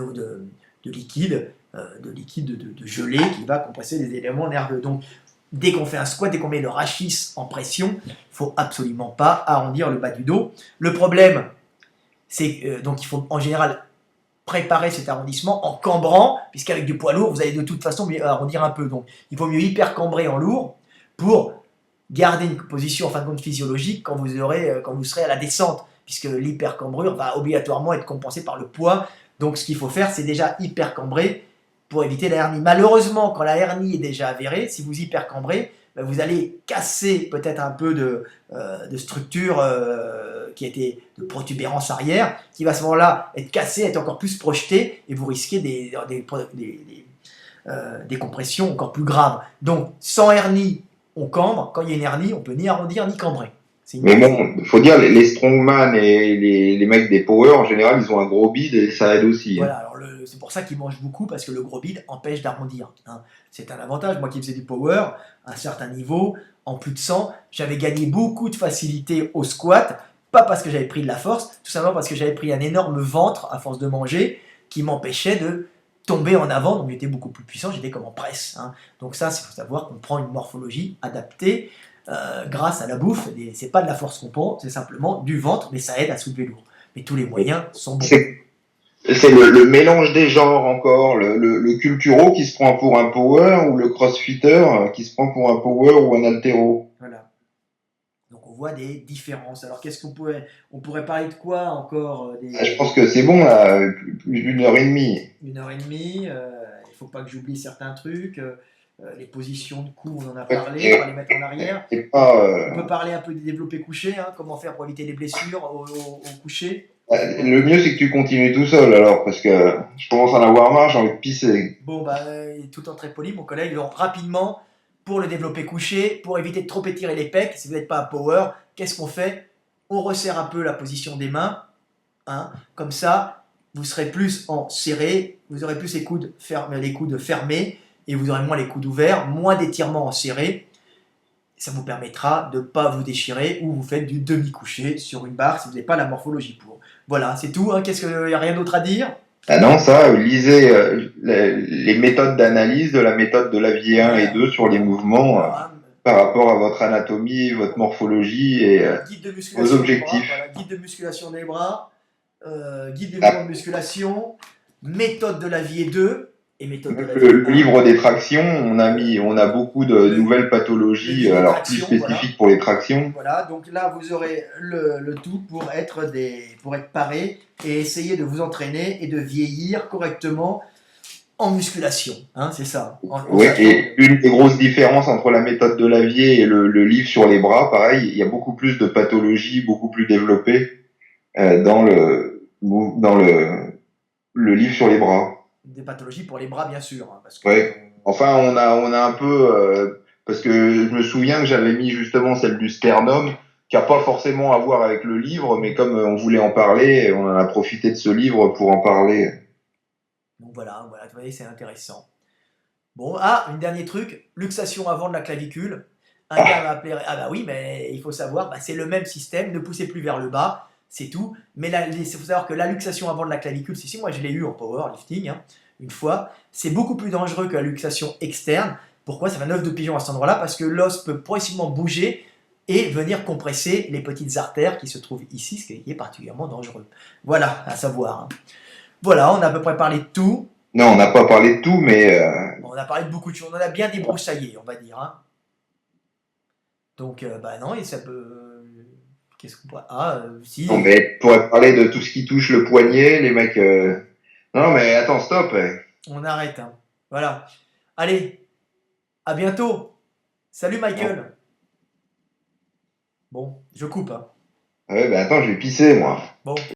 liquide, de gelée qui va compresser les éléments nerveux. Donc, dès qu'on fait un squat, dès qu'on met le rachis en pression, il ne faut absolument pas arrondir le bas du dos. Le problème, c'est donc il faut en général préparer cet arrondissement en cambrant, puisqu'avec du poids lourd, vous allez de toute façon arrondir un peu. Donc, il vaut mieux hyper cambrer en lourd pour garder une position en fin de compte physiologique quand vous serez à la descente, puisque l'hypercambrure va obligatoirement être compensée par le poids. Donc ce qu'il faut faire, c'est déjà hypercambrer pour éviter la hernie. Malheureusement, quand la hernie est déjà avérée, si vous hypercambrez, vous allez casser peut-être un peu de structure qui était de protubérance arrière, qui va à ce moment-là être cassée, être encore plus projetée, et vous risquez des compressions encore plus graves. Donc sans hernie, on cambre. Quand il y a une hernie, on peut ni arrondir ni cambrer. Mais bon, il faut dire, les strongman et les mecs des power, en général, ils ont un gros bide et ça aide aussi. Voilà, alors c'est pour ça qu'ils mangent beaucoup, parce que le gros bide empêche d'arrondir. Hein. C'est un avantage. Moi qui faisais du power, à un certain niveau, en plus de 100, j'avais gagné beaucoup de facilité au squat, pas parce que j'avais pris de la force, tout simplement parce que j'avais pris un énorme ventre à force de manger, qui m'empêchait de tomber en avant, donc j'étais beaucoup plus puissant, j'étais comme en presse. Hein. Donc ça, il faut savoir qu'on prend une morphologie adaptée, grâce à la bouffe. C'est pas de la force qu'on prend, c'est simplement du ventre, mais ça aide à soulever lourd. Mais tous les moyens sont bons. C'est le mélange des genres encore, le culturo qui se prend pour un power ou le crossfitter qui se prend pour un power ou un haltéro. Voilà. Donc on voit des différences. Alors, on pourrait parler de quoi encore Je pense que c'est bon, là, plus d'une heure et demie. 1 heure et demie. Il faut pas que j'oublie certains trucs. Les positions de cou, on en a parlé. On va les mettre en arrière. On peut parler un peu des développés couchés, hein, comment faire pour éviter les blessures au coucher. Le mieux, c'est que tu continues tout seul, alors, parce que je commence à en avoir marre, j'ai envie de pisser. Bon, tout en très poli, mon collègue, donc rapidement, pour le développé couché, pour éviter de trop étirer les pecs, si vous n'êtes pas à power, qu'est-ce qu'on fait? On resserre un peu la position des mains, hein, comme ça, vous serez plus en serré, vous aurez plus les coudes fermés, et vous aurez moins les coudes ouverts, moins d'étirements en serré. Ça vous permettra de ne pas vous déchirer ou vous faites du demi-couché sur une barre si vous n'avez pas la morphologie pour. Voilà, c'est tout. Hein. Qu'est-ce qu'il n'y a rien d'autre à dire? Ah non, ça, lisez les méthodes d'analyse de la méthode de Lavier 1 et 2 sur les mouvements par rapport à votre anatomie, votre morphologie et vos objectifs. Voilà, guide de musculation des bras, guide des mouvements de musculation, méthode de Lavier 2 et méthode de Lavier 1. Le livre des tractions, on a beaucoup de nouvelles pathologies, alors plus spécifiques pour les tractions. Voilà, donc là vous aurez le tout pour être paré et essayer de vous entraîner et de vieillir correctement en musculation, hein, c'est ça. Oui, et une des grosses différences entre la méthode de Lavier et le livre sur les bras, pareil, il y a beaucoup plus de pathologies, beaucoup plus développées dans le livre sur les bras. Des pathologies pour les bras, bien sûr. Hein, parce que ouais. Enfin, on a un peu parce que je me souviens que j'avais mis justement celle du sternum, qui a pas forcément à voir avec le livre, mais comme on voulait en parler, on en a profité de ce livre pour en parler. Donc voilà, vous voyez, c'est intéressant. Bon, un dernier truc, luxation avant de la clavicule. Un gars m'a appelé, bah oui, mais il faut savoir, c'est le même système, ne poussez plus vers le bas, c'est tout. Mais il faut savoir que la luxation avant de la clavicule, si moi je l'ai eu en powerlifting, hein, une fois, c'est beaucoup plus dangereux que la luxation externe. Pourquoi? Ça fait un œuf de pigeon à cet endroit-là, parce que l'os peut progressivement bouger et venir compresser les petites artères qui se trouvent ici, ce qui est particulièrement dangereux. Voilà, à savoir. Hein. Voilà, on a à peu près parlé de tout. Non, on n'a pas parlé de tout, mais... On a parlé de beaucoup de choses, on en a bien débroussaillé, on va dire. Hein. Donc, non, et ça peut... Qu'est-ce qu'on pourrait... si... Non, mais on pourrait parler de tout ce qui touche le poignet, les mecs... Non, mais attends, stop. On arrête, hein. Voilà. Allez, à bientôt. Salut, Michael. Bon, je coupe. Hein. Ouais, attends, je vais pisser, moi. Bon.